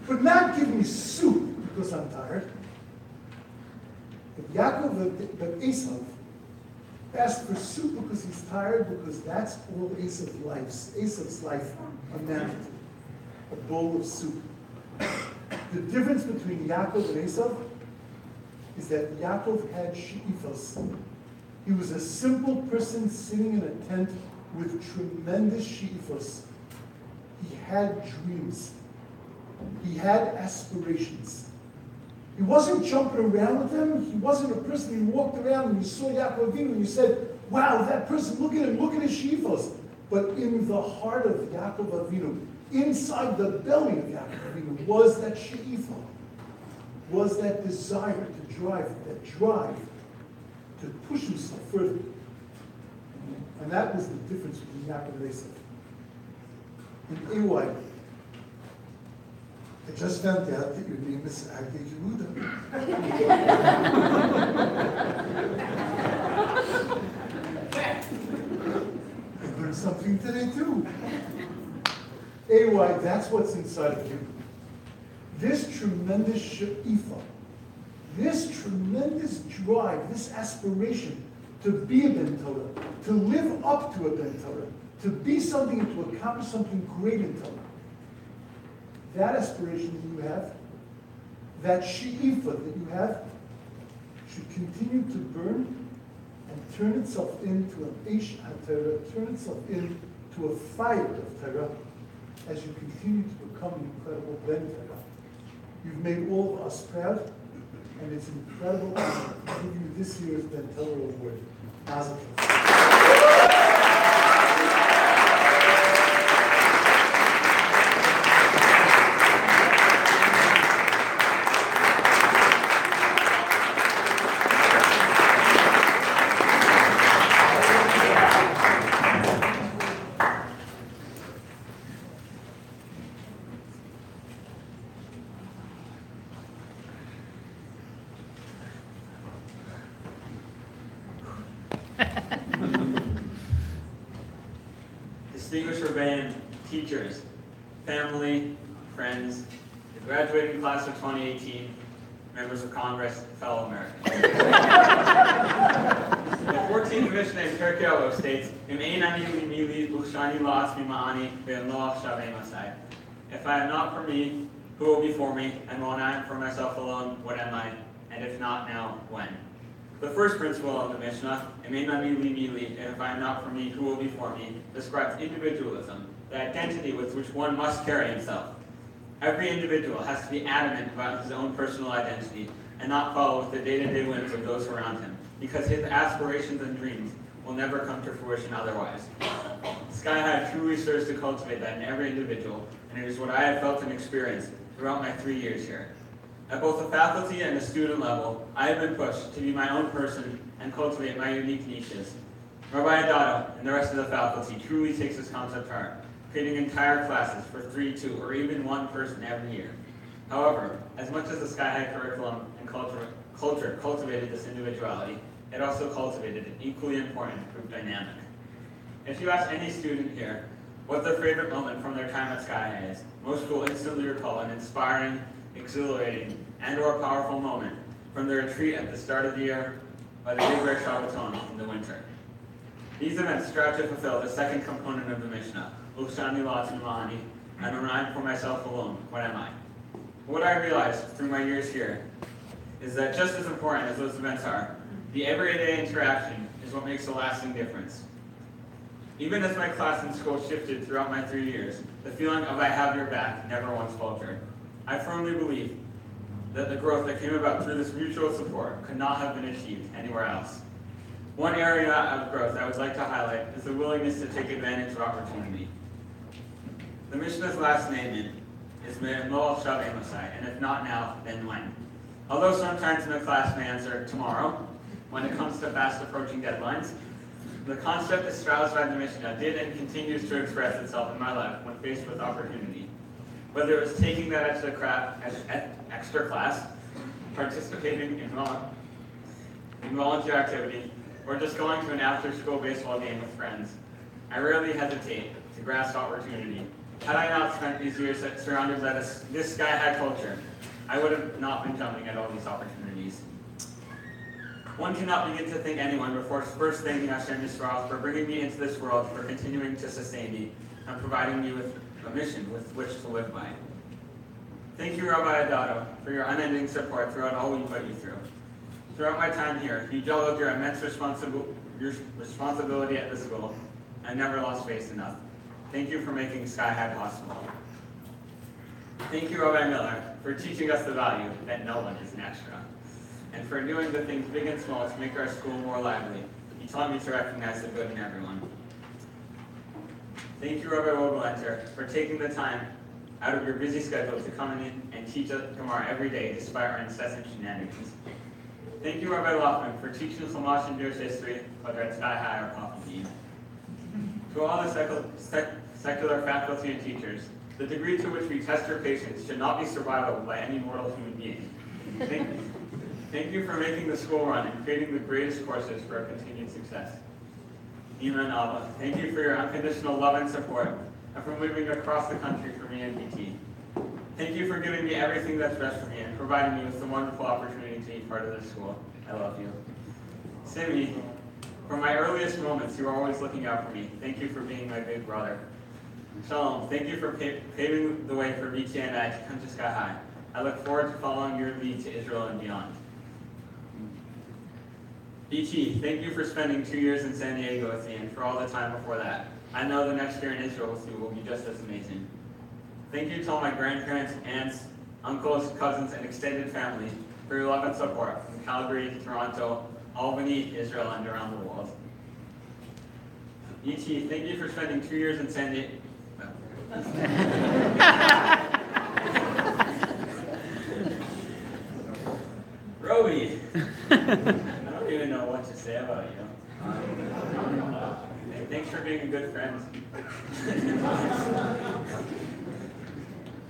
But not give me soup because I'm tired. But Esav asked for soup because he's tired, because that's all Esav's life amounted to. A bowl of soup. The difference between Yaakov and Esav is that Yaakov had she'ifos. He was a simple person sitting in a tent with tremendous she'ifos. He had dreams. He had aspirations. He wasn't jumping around with them. He wasn't a person who walked around and you saw Yaakov Avinu and you said, wow, that person, look at him, look at his she'ifos. But in the heart of Yaakov Avinu, inside the belly of Yaakov Avinu, was that she'ifa, was that desire to drive to push himself further. And that was the difference between Yaakov and Esav. And AY, I just found out that your name is Agde Yehuda. I learned something today too. AY, that's what's inside of you. This tremendous she'ifa, this tremendous drive, this aspiration to be a Ben Torah, to live up to a Ben Torah, to be something and to accomplish something great in Torah. That aspiration that you have, that she'ifa that you have, should continue to burn and turn itself into an Eish HaTorah, turn itself into a fire of Torah, as you continue to become an incredible Ben Torah. You've made all of us proud, and it's incredible to give you this year's Ben Torah Award. Mazel tov. Distinguished Rebbeim, teachers, family, friends, the graduating class of 2018, members of Congress, fellow Americans. The 14th Mishnah in Pirkei Avot states, If I am not for me, who will be for me? And when I am for myself alone, what am I? And if not now, when? The first principle of the Mishnah, if I am not for me, who will be for me, describes individualism, the identity with which one must carry himself. Every individual has to be adamant about his own personal identity and not follow with the day-to-day whims of those around him, because his aspirations and dreams will never come to fruition otherwise. Sky High truly serves to cultivate that in every individual, and it is what I have felt and experienced throughout my 3 years here. At both the faculty and the student level, I have been pushed to be my own person and cultivate my unique niches. Rabbi Adado and the rest of the faculty truly takes this concept to heart, creating entire classes for 3, 2, or even 1 person every year. However, as much as the Sky High curriculum and culture cultivated this individuality, it also cultivated an equally important group dynamic. If you ask any student here what their favorite moment from their time at Sky High is, most will instantly recall an inspiring, exhilarating, and/or powerful moment from the retreat at the start of the year by the Big Bear Shabbaton in the winter. These events strive to fulfill the second component of the Mishnah, Ushani Latzmani, and when I am for myself alone, what am I? What I realized through my years here is that just as important as those events are, the everyday interaction is what makes a lasting difference. Even as my class and school shifted throughout my 3 years, the feeling of I have your back never once faltered. I firmly believe that the growth that came about through this mutual support could not have been achieved anywhere else. One area of growth I would like to highlight is the willingness to take advantage of opportunity. The Mishnah's last name is Me'emol Shavei Masai, and if not now, then when? Although sometimes my class may answer tomorrow, when it comes to fast approaching deadlines, the concept espoused by the Mishnah did and continues to express itself in my life when faced with opportunity. Whether it was taking that extra class, participating in in volunteer activity, or just going to an after-school baseball game with friends, I rarely hesitate to grasp opportunity. Had I not spent these years surrounded by this Sky High culture, I would have not been jumping at all these opportunities. One cannot begin to thank anyone before first thanking Hashem Yisrael for bringing me into this world, for continuing to sustain me, and providing me with a mission with which to live by. Thank you, Rabbi Adado, for your unending support throughout all we put you through. Throughout my time here, you juggled your immense responsibility at the school and never lost faith enough. Thank you for making Sky High possible. Thank you, Rabbi Miller, for teaching us the value that no one is an extra, and for doing the things big and small to make our school more lively. You taught me to recognize the good in everyone. Thank you, Rabbi Wogelenter, for taking the time out of your busy schedule to come in and teach us Gemara every day despite our incessant shenanigans. Thank you, Rabbi Lochman, for teaching Chumash and Jewish history, whether at Sky High or Coffee Bean. To all the secular faculty and teachers, the degree to which we test your patience should not be survivable by any mortal human being. Thank you for making the school run and creating the greatest courses for our continued success. Ima and Abba, thank you for your unconditional love and support, and for moving across the country for me and BT. Thank you for giving me everything that's best for me and providing me with the wonderful opportunity to be part of this school. I love you. Simi, from my earliest moments, you were always looking out for me. Thank you for being my big brother. Shalom, thank you for paving the way for BT and I to come to Sky High. I look forward to following your lead to Israel and beyond. BT, thank you for spending 2 years in San Diego with me and for all the time before that. I know the next year in Israel with you will be just as amazing. Thank you to all my grandparents, aunts, uncles, cousins, and extended family for your love and support from Calgary, Toronto, Albany, Israel, and around the world. ET, thank you for spending 2 years in San Diego. Roby, I don't even know what to say about you. Hey, thanks for being a good friend.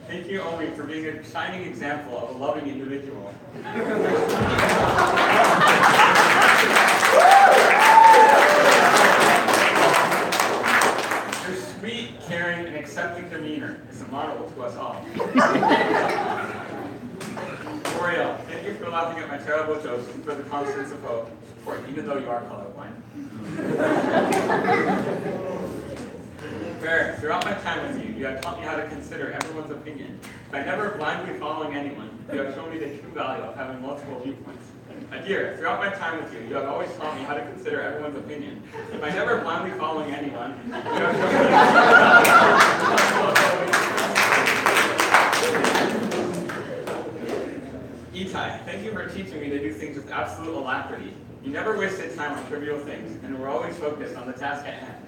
Thank you, Omi, for being a shining example of a loving individual. Your sweet, caring, and accepting demeanor is a model to us all. Oriel, thank you for laughing at my terrible jokes and for the constant support, even though you are colorblind. Bear, throughout my time with you, you have taught me how to consider everyone's opinion. By never blindly following anyone, you have shown me the true value of having multiple viewpoints. Adir, throughout my time with you, you have always taught me how to consider everyone's opinion. By never blindly following anyone, you have shown me the true value Itai, thank you for teaching me to do things with absolute alacrity. You never wasted time on trivial things, and were always focused on the task at hand.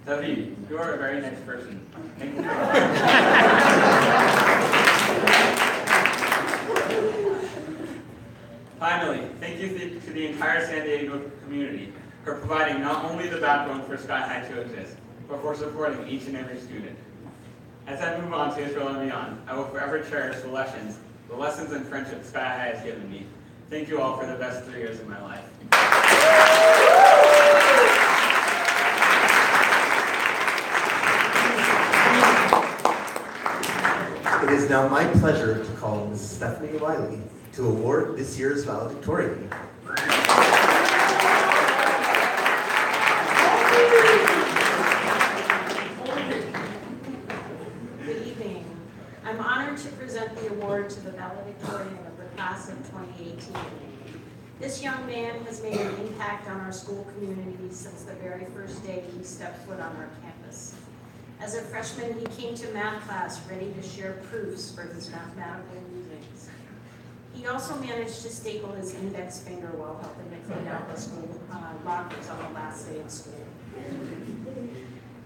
David, you are a very nice person. Thank you. Finally, thank you to the entire San Diego community for providing not only the backbone for Sky High to exist, but for supporting each and every student. As I move on to Israel and beyond, I will forever cherish the lessons and friendship Sky High has given me. Thank you all for the best 3 years of my life. It is now my pleasure to call Ms. Stephanie Wiley to award this year's valedictorian. Good evening. I'm honored to present the award to the valedictorian of the class of 2018. This young man has made an impact on our school community since the very first day he stepped foot on our campus. As a freshman, he came to math class ready to share proofs for his mathematical musings. He also managed to staple his index finger while helping to clean out the school lockers on the last day of school.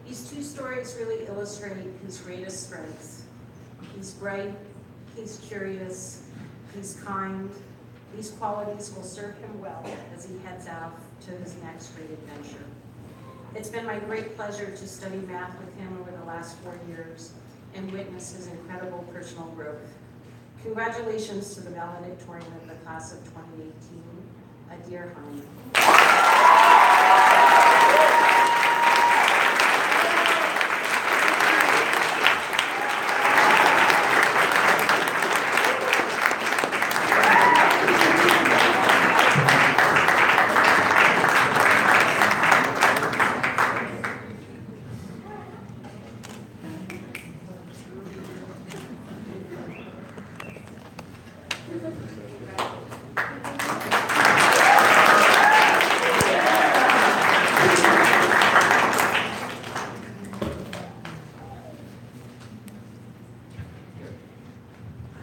These two stories really illustrate his greatest strengths. He's bright, he's curious, he's kind. These qualities will serve him well as he heads out to his next great adventure. It's been my great pleasure to study math with him over the last 4 years and witness his incredible personal growth. Congratulations to the valedictorian of the class of 2018, Adir Harmon.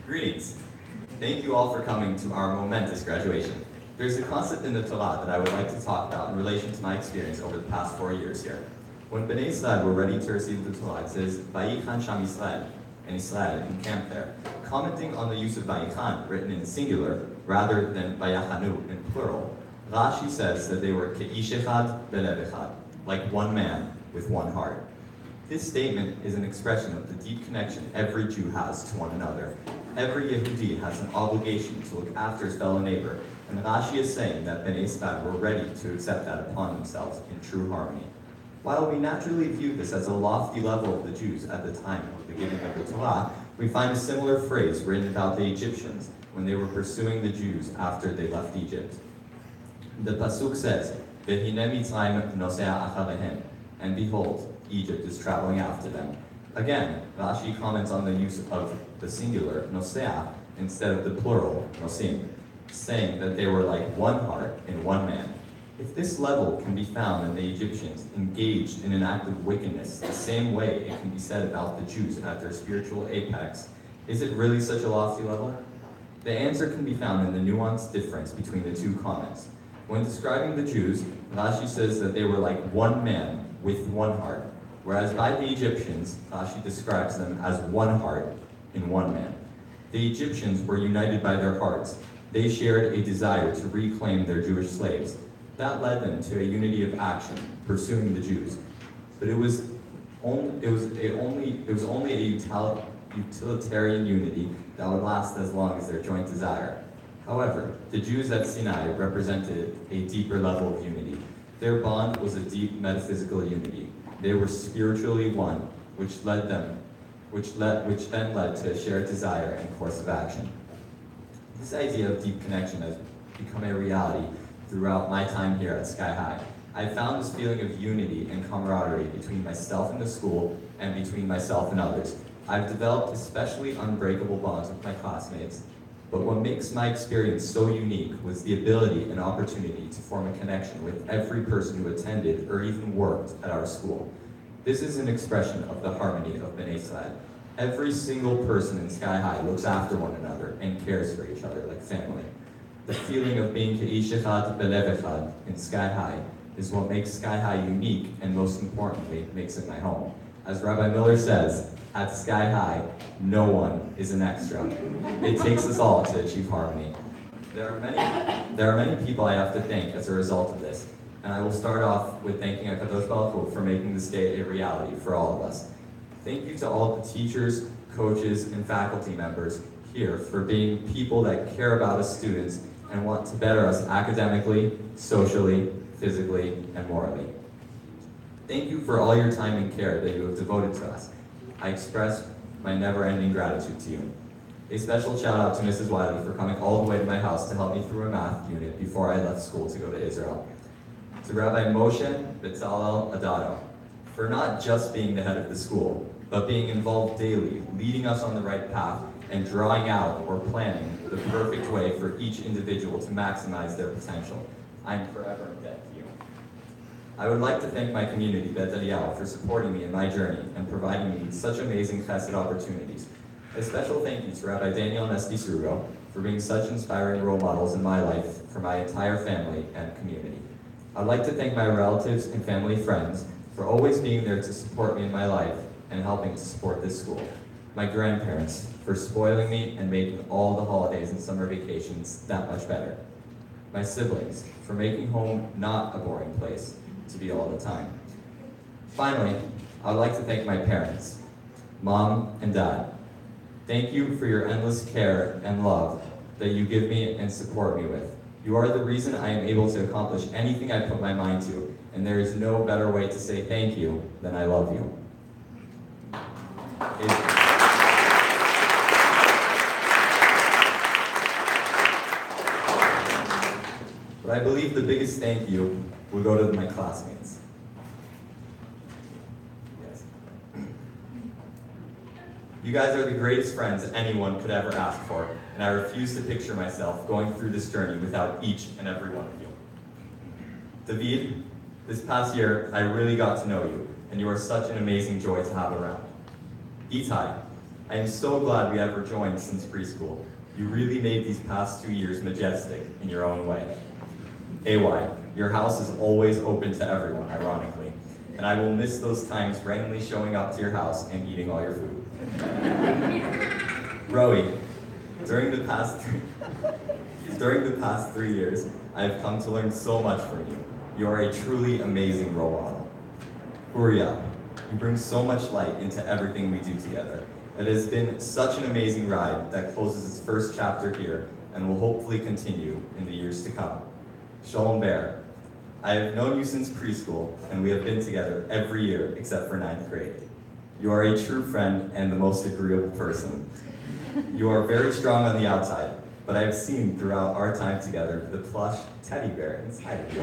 Greetings. Thank you all for coming to our momentous graduation. There's a concept in the Torah that I would like to talk about in relation to my experience over the past 4 years here. When Bnei Israel were ready to receive the Torah, it says, Vayichan Sham Israel, and Israel encamped there. Commenting on the use of Vayichan, written in singular, rather than Vayachanu in plural, Rashi says that they were Ke'ish echad belev echad, like one man with one heart. This statement is an expression of the deep connection every Jew has to one another. Every Yehudi has an obligation to look after his fellow neighbor, and Rashi is saying that Bnei Israel were ready to accept that upon themselves in true harmony. While we naturally view this as a lofty level of the Jews at the time of the giving of the Torah, we find a similar phrase written about the Egyptians when they were pursuing the Jews after they left Egypt. The Pasuk says, V'hineh Mitzrayim nosea acharehem, and behold, Egypt is traveling after them. Again, Rashi comments on the use of the singular, nosea, instead of the plural, nosim, saying that they were like one heart in one man. If this level can be found in the Egyptians engaged in an act of wickedness, the same way it can be said about the Jews at their spiritual apex, is it really such a lofty level? The answer can be found in the nuanced difference between the two comments. When describing the Jews, Rashi says that they were like one man with one heart, whereas by the Egyptians, Rashi describes them as one heart in one man. The Egyptians were united by their hearts. They shared a desire to reclaim their Jewish slaves. That led them to a unity of action, pursuing the Jews. But it was only a utilitarian unity that would last as long as their joint desire. However, the Jews at Sinai represented a deeper level of unity. Their bond was a deep metaphysical unity. They were spiritually one, which then led to a shared desire and course of action. This idea of deep connection has become a reality throughout my time here at SCY High. I found this feeling of unity and camaraderie between myself and the school and between myself and others. I've developed especially unbreakable bonds with my classmates, but what makes my experience so unique was the ability and opportunity to form a connection with every person who attended or even worked at our school. This is an expression of the harmony of Bnei Israel. Every single person in SCY High looks after one another and cares for each other like family. The feeling of being Ke'ish echad belev echad in SCY High is what makes SCY High unique and most importantly, makes it my home. As Rabbi Miller says, at SCY High, no one is an extra. It takes us all to achieve harmony. There are many people I have to thank as a result of this, and I will start off with thanking HaKadosh Baruch Hu for making this day a reality for all of us. Thank you to all the teachers, coaches, and faculty members here for being people that care about us students and want to better us academically, socially, physically, and morally. Thank you for all your time and care that you have devoted to us. I express my never-ending gratitude to you. A special shout out to Mrs. Wiley for coming all the way to my house to help me through a math unit before I left school to go to Israel. To Rabbi Moshe Bezalel Adado for not just being the head of the school, but being involved daily, leading us on the right path, and drawing out or planning the perfect way for each individual to maximize their potential. I'm forever in debt to you. I would like to thank my community, Bet Eliyahu, for supporting me in my journey and providing me such amazing chesed opportunities. A special thank you to Rabbi Daniel and Esti Surugo for being such inspiring role models in my life for my entire family and community. I'd like to thank my relatives and family friends for always being there to support me in my life and helping to support this school. My grandparents for spoiling me and making all the holidays and summer vacations that much better. My siblings for making home not a boring place to be all the time. Finally, I'd like to thank my parents, Mom and Dad, Thank you for your endless care and love that you give me and support me with. You are the reason I am able to accomplish anything I put my mind to, and there is no better way to say thank you than I love you. But I believe the biggest thank you will go to my classmates. Yes. You guys are the greatest friends anyone could ever ask for, and I refuse to picture myself going through this journey without each and every one of you. David, this past year, I really got to know you, and you are such an amazing joy to have around. Itai, I am so glad we ever joined since preschool. You really made these past 2 years majestic in your own way. AY, your house is always open to everyone, ironically, and I will miss those times randomly showing up to your house and eating all your food. Rowie, during the past 3 years, I have come to learn so much from you. You are a truly amazing role model. Uriah, you bring so much light into everything we do together. It has been such an amazing ride that closes its first chapter here and will hopefully continue in the years to come. Shalom Bear, I have known you since preschool, and we have been together every year except for 9th grade. You are a true friend and the most agreeable person. You are very strong on the outside, but I have seen throughout our time together the plush teddy bear inside of you.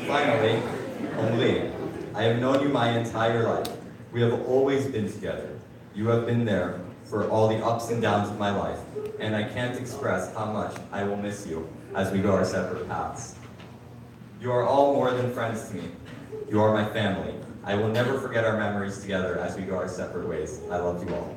Finally, Omli, I have known you my entire life. We have always been together. You have been there for all the ups and downs of my life, and I can't express how much I will miss you as we go our separate paths. You are all more than friends to me. You are my family. I will never forget our memories together as we go our separate ways. I love you all.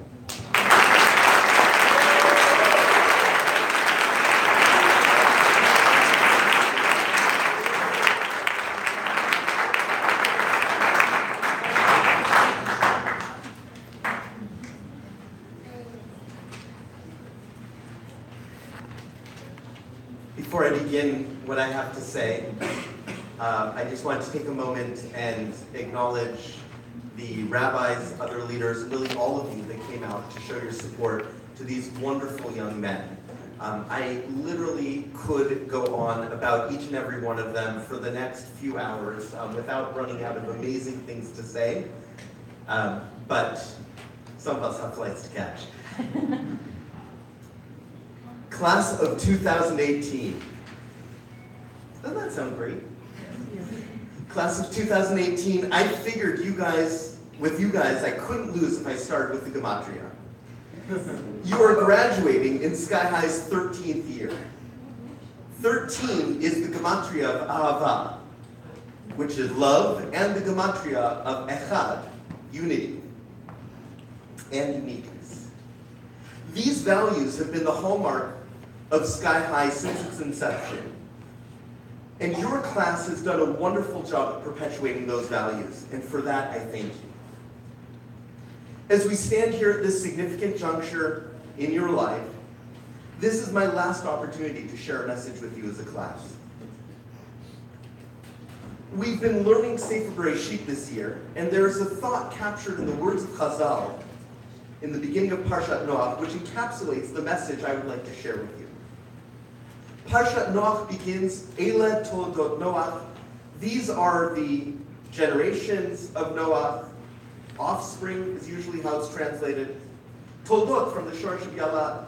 Before I begin what I have to say, I just want to take a moment and acknowledge the rabbis, other leaders, really all of you that came out to show your support to these wonderful young men. I literally could go on about each and every one of them for the next few hours without running out of amazing things to say, but some of us have flights to catch. Class of 2018. Doesn't that sound great? Class of 2018, I figured with you guys, I couldn't lose if I started with the gematria. You are graduating in SCY High's 13th year. 13 is the gematria of ahava, which is love, and the gematria of echad, unity and uniqueness. These values have been the hallmark of SCY High since its inception. And your class has done a wonderful job of perpetuating those values, and for that I thank you. As we stand here at this significant juncture in your life, this is my last opportunity to share a message with you as a class. We've been learning Sefer Bereshit this year, and there is a thought captured in the words of Chazal in the beginning of Parshat Noach, which encapsulates the message I would like to share with you. Parshat Noach begins, Eile Toldot Noach. These are the generations of Noach. Offspring is usually how it's translated. Toldot from the Shorsh of Yalad.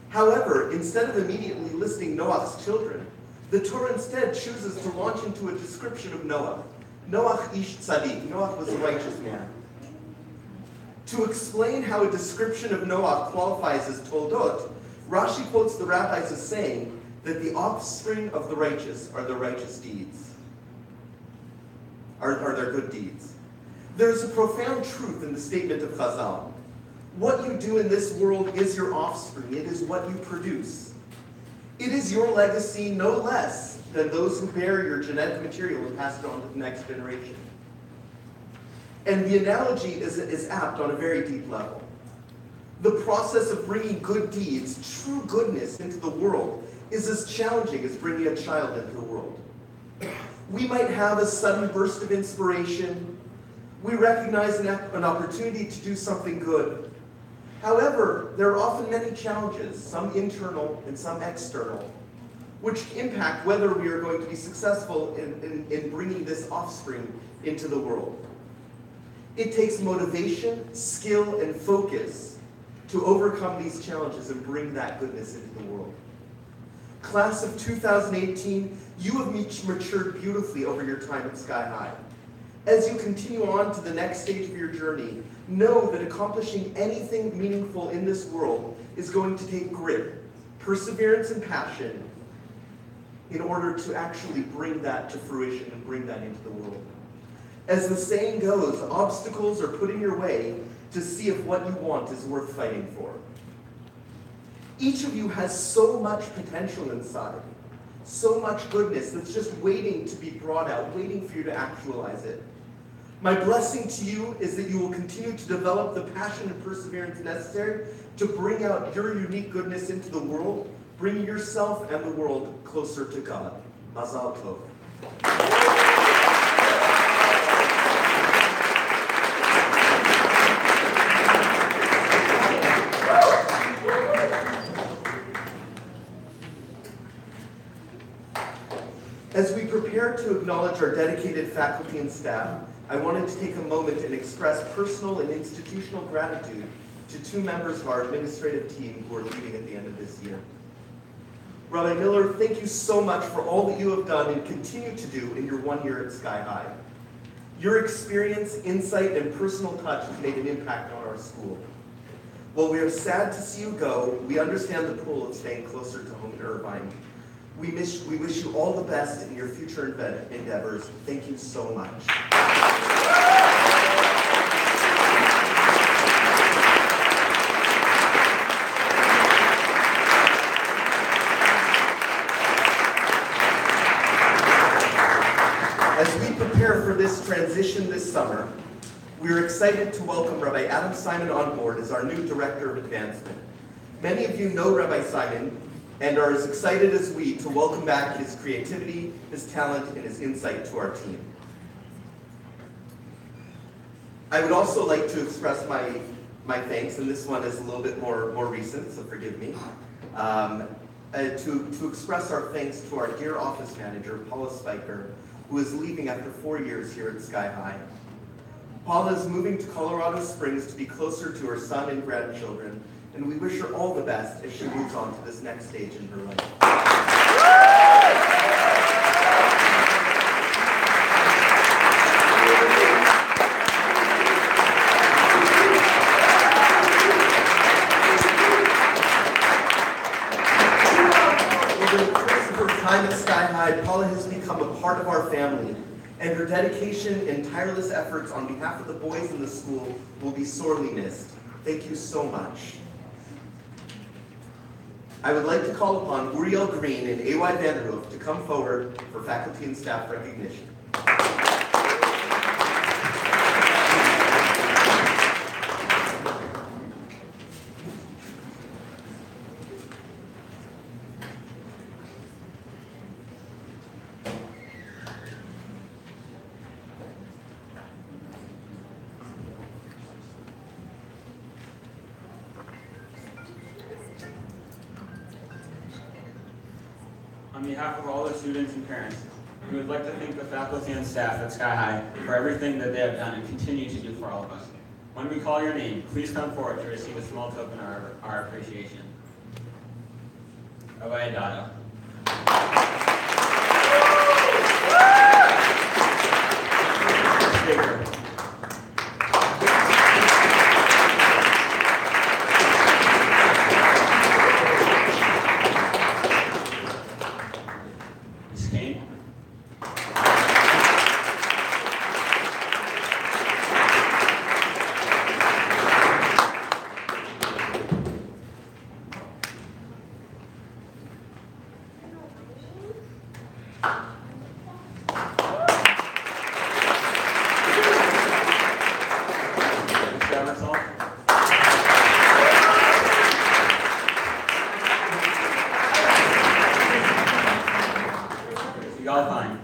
However, instead of immediately listing Noach's children, the Torah instead chooses to launch into a description of Noach. Noach ish tzaddik. Noach was a righteous man. To explain how a description of Noach qualifies as Toldot, Rashi quotes the rabbis as saying that the offspring of the righteous are their righteous deeds, are their good deeds. There's a profound truth in the statement of Chazal. What you do in this world is your offspring. It is what you produce. It is your legacy no less than those who bear your genetic material and pass it on to the next generation. And the analogy is apt on a very deep level. The process of bringing good deeds, true goodness, into the world is as challenging as bringing a child into the world. We might have a sudden burst of inspiration, We recognize an opportunity to do something good. However, there are often many challenges, some internal and some external, which impact whether we are going to be successful in bringing this offspring into the world. It takes motivation, skill, and focus to overcome these challenges and bring that goodness into the world. Class of 2018, you have matured beautifully over your time at Sky High. As you continue on to the next stage of your journey, know that accomplishing anything meaningful in this world is going to take grit, perseverance, and passion in order to actually bring that to fruition and bring that into the world. As the saying goes, obstacles are put in your way to see if what you want is worth fighting for. Each of you has so much potential inside, so much goodness that's just waiting to be brought out, waiting for you to actualize it. My blessing to you is that you will continue to develop the passion and perseverance necessary to bring out your unique goodness into the world, bringing yourself and the world closer to God. Mazal tov. As we prepare to acknowledge our dedicated faculty and staff, I wanted to take a moment and express personal and institutional gratitude to two members of our administrative team who are leaving at the end of this year. Rabbi Miller, thank you so much for all that you have done and continue to do in your 1 year at Sky High. Your experience, insight, and personal touch have made an impact on our school. While we are sad to see you go, we understand the pull of staying closer to home in Irvine. We wish you all the best in your future endeavors. Thank you so much. As we prepare for this transition this summer, we are excited to welcome Rabbi Adam Simon on board as our new Director of Advancement. Many of you know Rabbi Simon and are as excited as we to welcome back his creativity, his talent, and his insight to our team. I would also like to express my thanks, and this one is a little bit more recent, so forgive me, to express our thanks to our dear office manager, Paula Spiker, who is leaving after 4 years here at Sky High. Paula is moving to Colorado Springs to be closer to her son and grandchildren, and we wish her all the best as she moves on to this next stage in her life. Over the course of her time at Sky High, Paula has become a part of our family, and her dedication and tireless efforts on behalf of the boys in the school will be sorely missed. Thank you so much. I would like to call upon Uriel Green and A.Y. Vanderhoof to come forward for faculty and staff recognition. On behalf of all the students and parents, we would like to thank the faculty and staff at Sky High for everything that they have done and continue to do for all of us. When we call your name, please come forward to receive a small token of our appreciation. Rabbi Adado. Speaker. You all fine.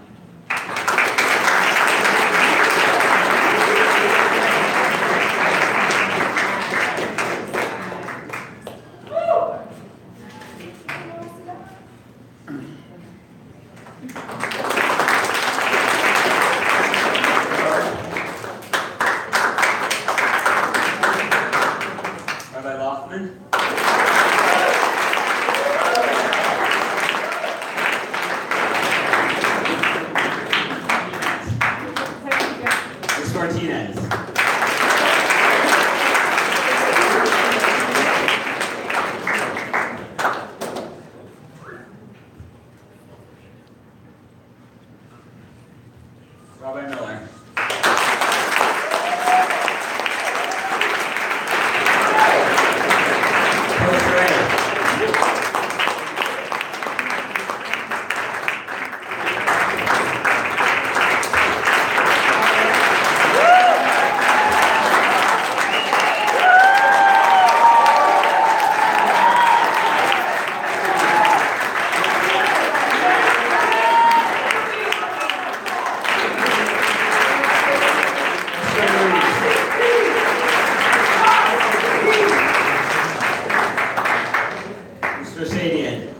Rabbi Miller. Mr. Sadian.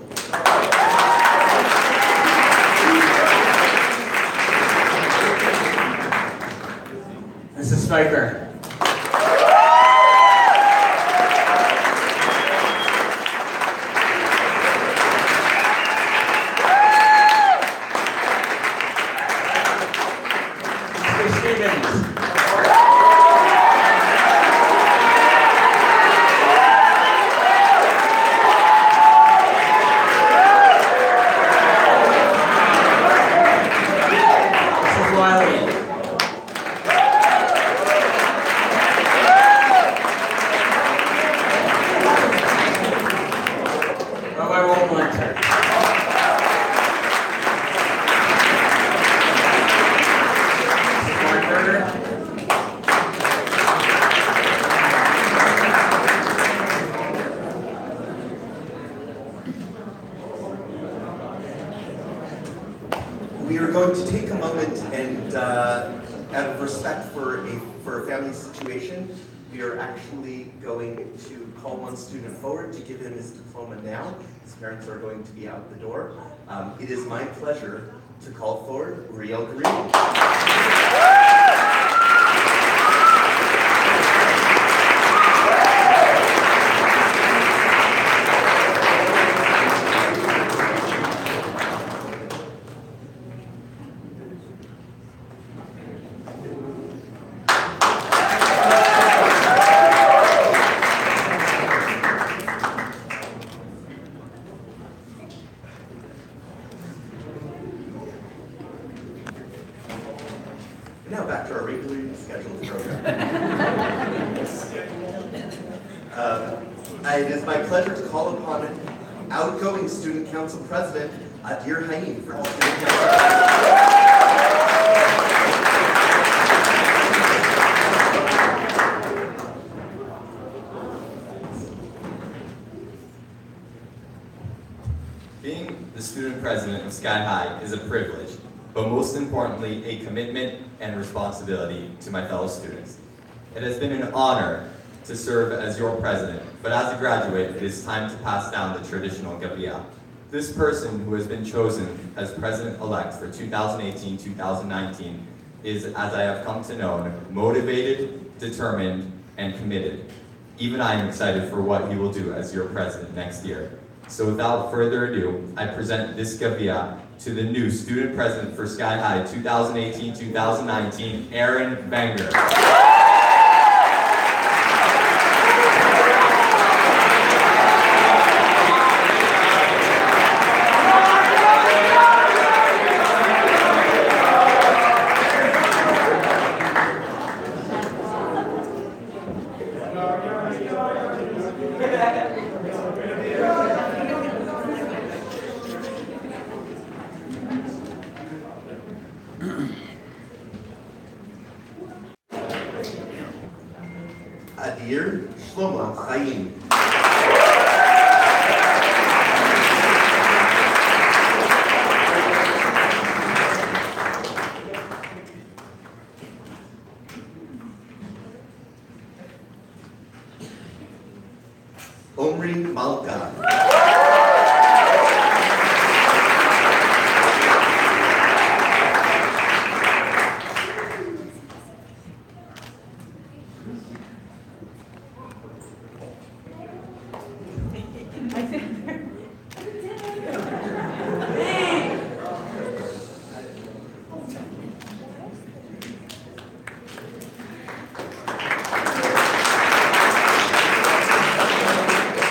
Mrs. Spiker. Mr. Stevens. Mrs. Wiley. Rabbi Womlinter. Mrs. Weinberger. We are going to take a moment and, out of respect for a family situation, we are actually going to call one student forward to give him his diploma now. His parents are going to be out the door. It is my pleasure to call forward Uriel Green. Now back to our regularly scheduled program. It is my pleasure to call upon outgoing Student Council President Adir Haim for the Student Council. Being the student president of Sky High is a privilege, but most importantly, a commitment and responsibility to my fellow students. It has been an honor to serve as your president, but as a graduate, it is time to pass down the traditional Gavia. This person who has been chosen as president-elect for 2018-2019 is, as I have come to know, motivated, determined, and committed. Even I am excited for what he will do as your president next year. So without further ado, I present this Gavia to the new student president for Sky High 2018-2019, Aaron Banger. Adir Shlomo Chaim. Omri Malka.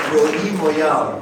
Roi Moyal.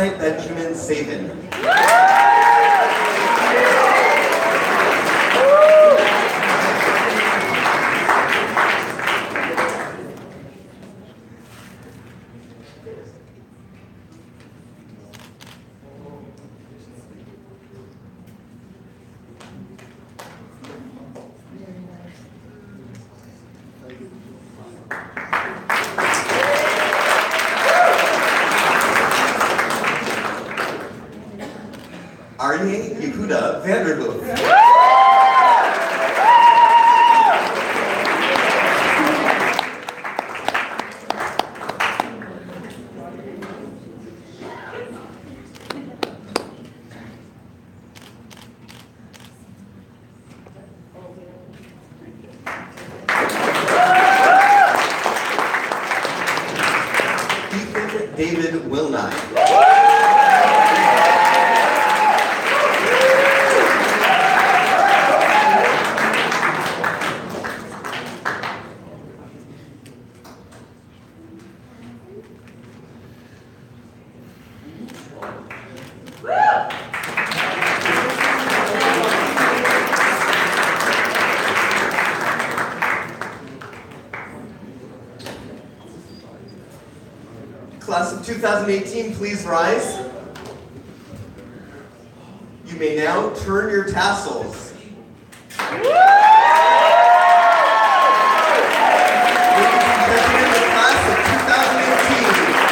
SCY Benjamin Sabin. Arnie Yehuda Vanderhoof. Ethan David Wilnine. Class of 2018, please rise. You may now turn your tassels. Ladies and gentlemen, the class of 2018.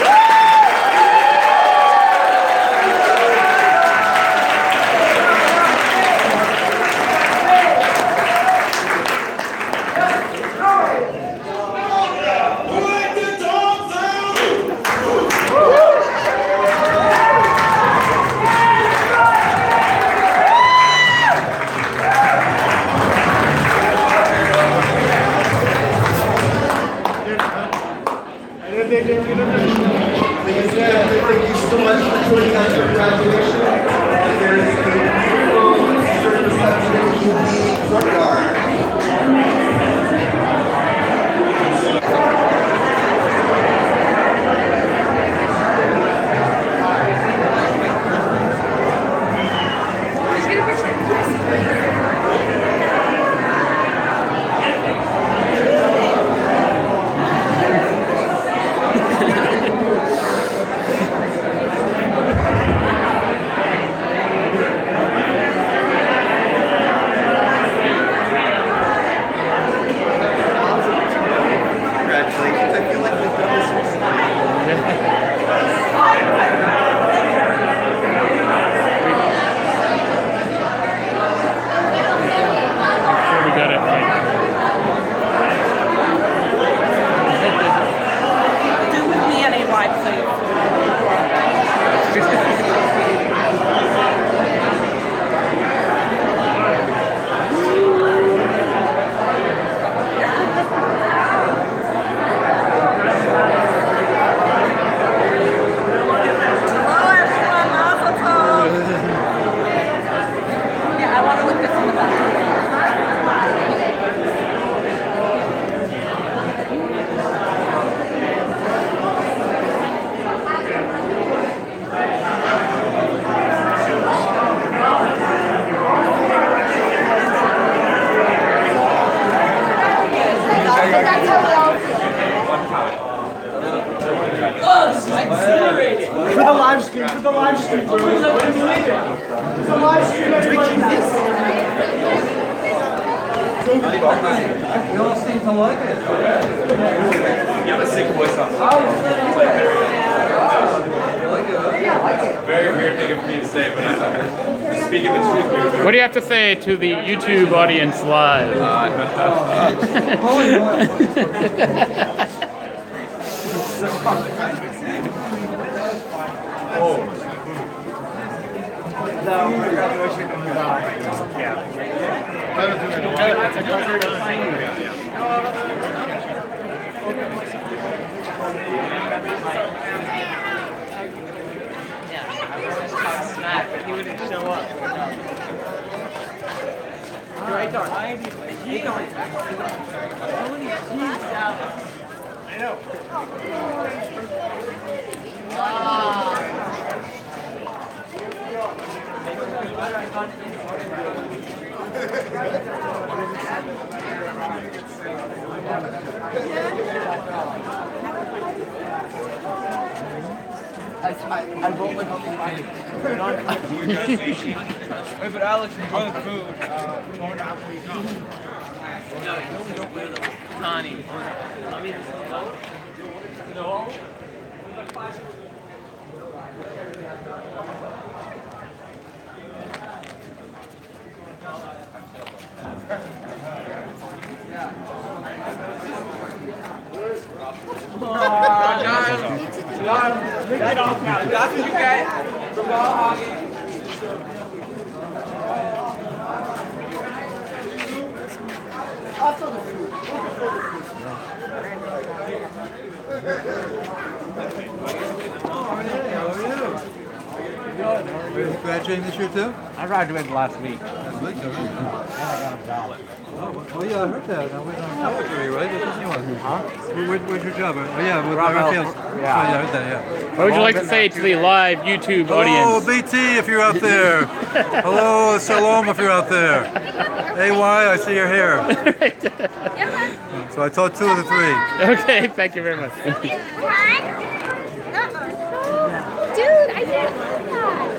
Ladies and gentlemen, thank you so much for joining us for graduation. There is a beautiful Easter reception in the courtyard. Congratulations. I feel like we've done this We got it right. Do with me any live Yeah, I want to look this in the back. For the live stream, for the live stream. For the live stream, everybody. We all seem to like it. You have a sick voice on. Very weird thing for me to say, but I'm speaking the truth. What do you have to say to the YouTube audience live? He wouldn't show up. Right there. I know. I wrote like Wait, but Alex, enjoy the food. Going to Connie. No. Get off now. That's what you get for ball hockey. Also the food. Are you graduating this year too? I graduated last week. Last week, okay. And I got a ballot. Oh yeah, I heard that. Now we're on Calgary, right? That's a new one. Huh? Where's your job? Oh yeah, with Rob Raphael. Ellis. Yeah. I heard that, yeah. What would you like to say to the live YouTube Hello, audience? BT, if you're out there. Hello, Shalom, if you're out there. AY, I see you're here. So I taught 2 of the 3. Okay, thank you very much. Dude, I didn't want that.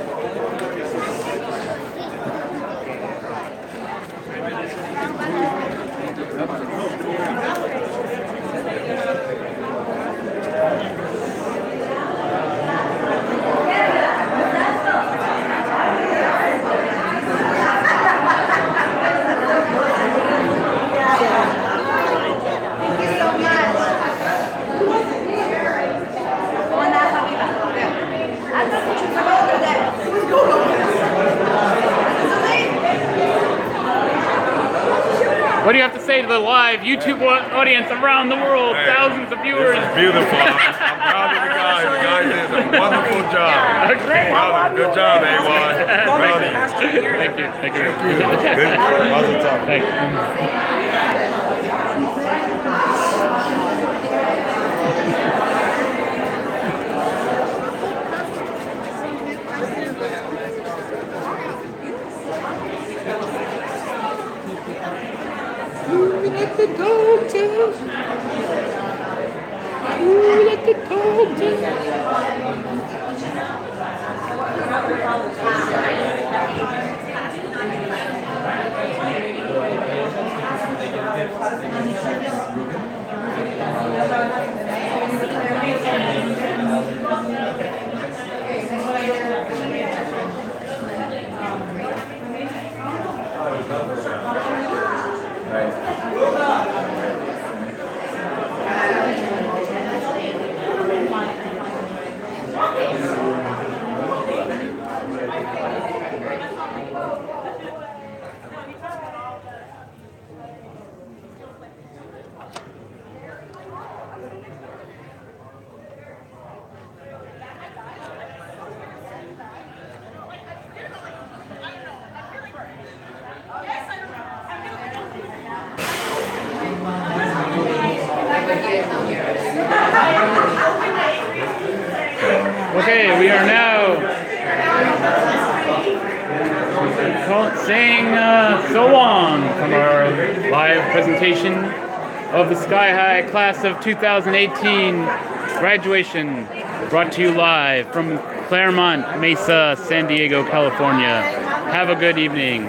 What do you have to say to the live YouTube audience around the world? Hey, thousands of viewers. This is beautiful. I'm proud of the guys. The guys did a wonderful job. Great. Good job, AY. Proud of you. Thank you. Thank you. Good. Mazel tov. Thank you. Let the dog tell. Let the dog tell. Okay, we are now saying so long from our live presentation of the Sky High class of 2018 graduation, brought to you live from Claremont Mesa, San Diego, California. Have a good evening.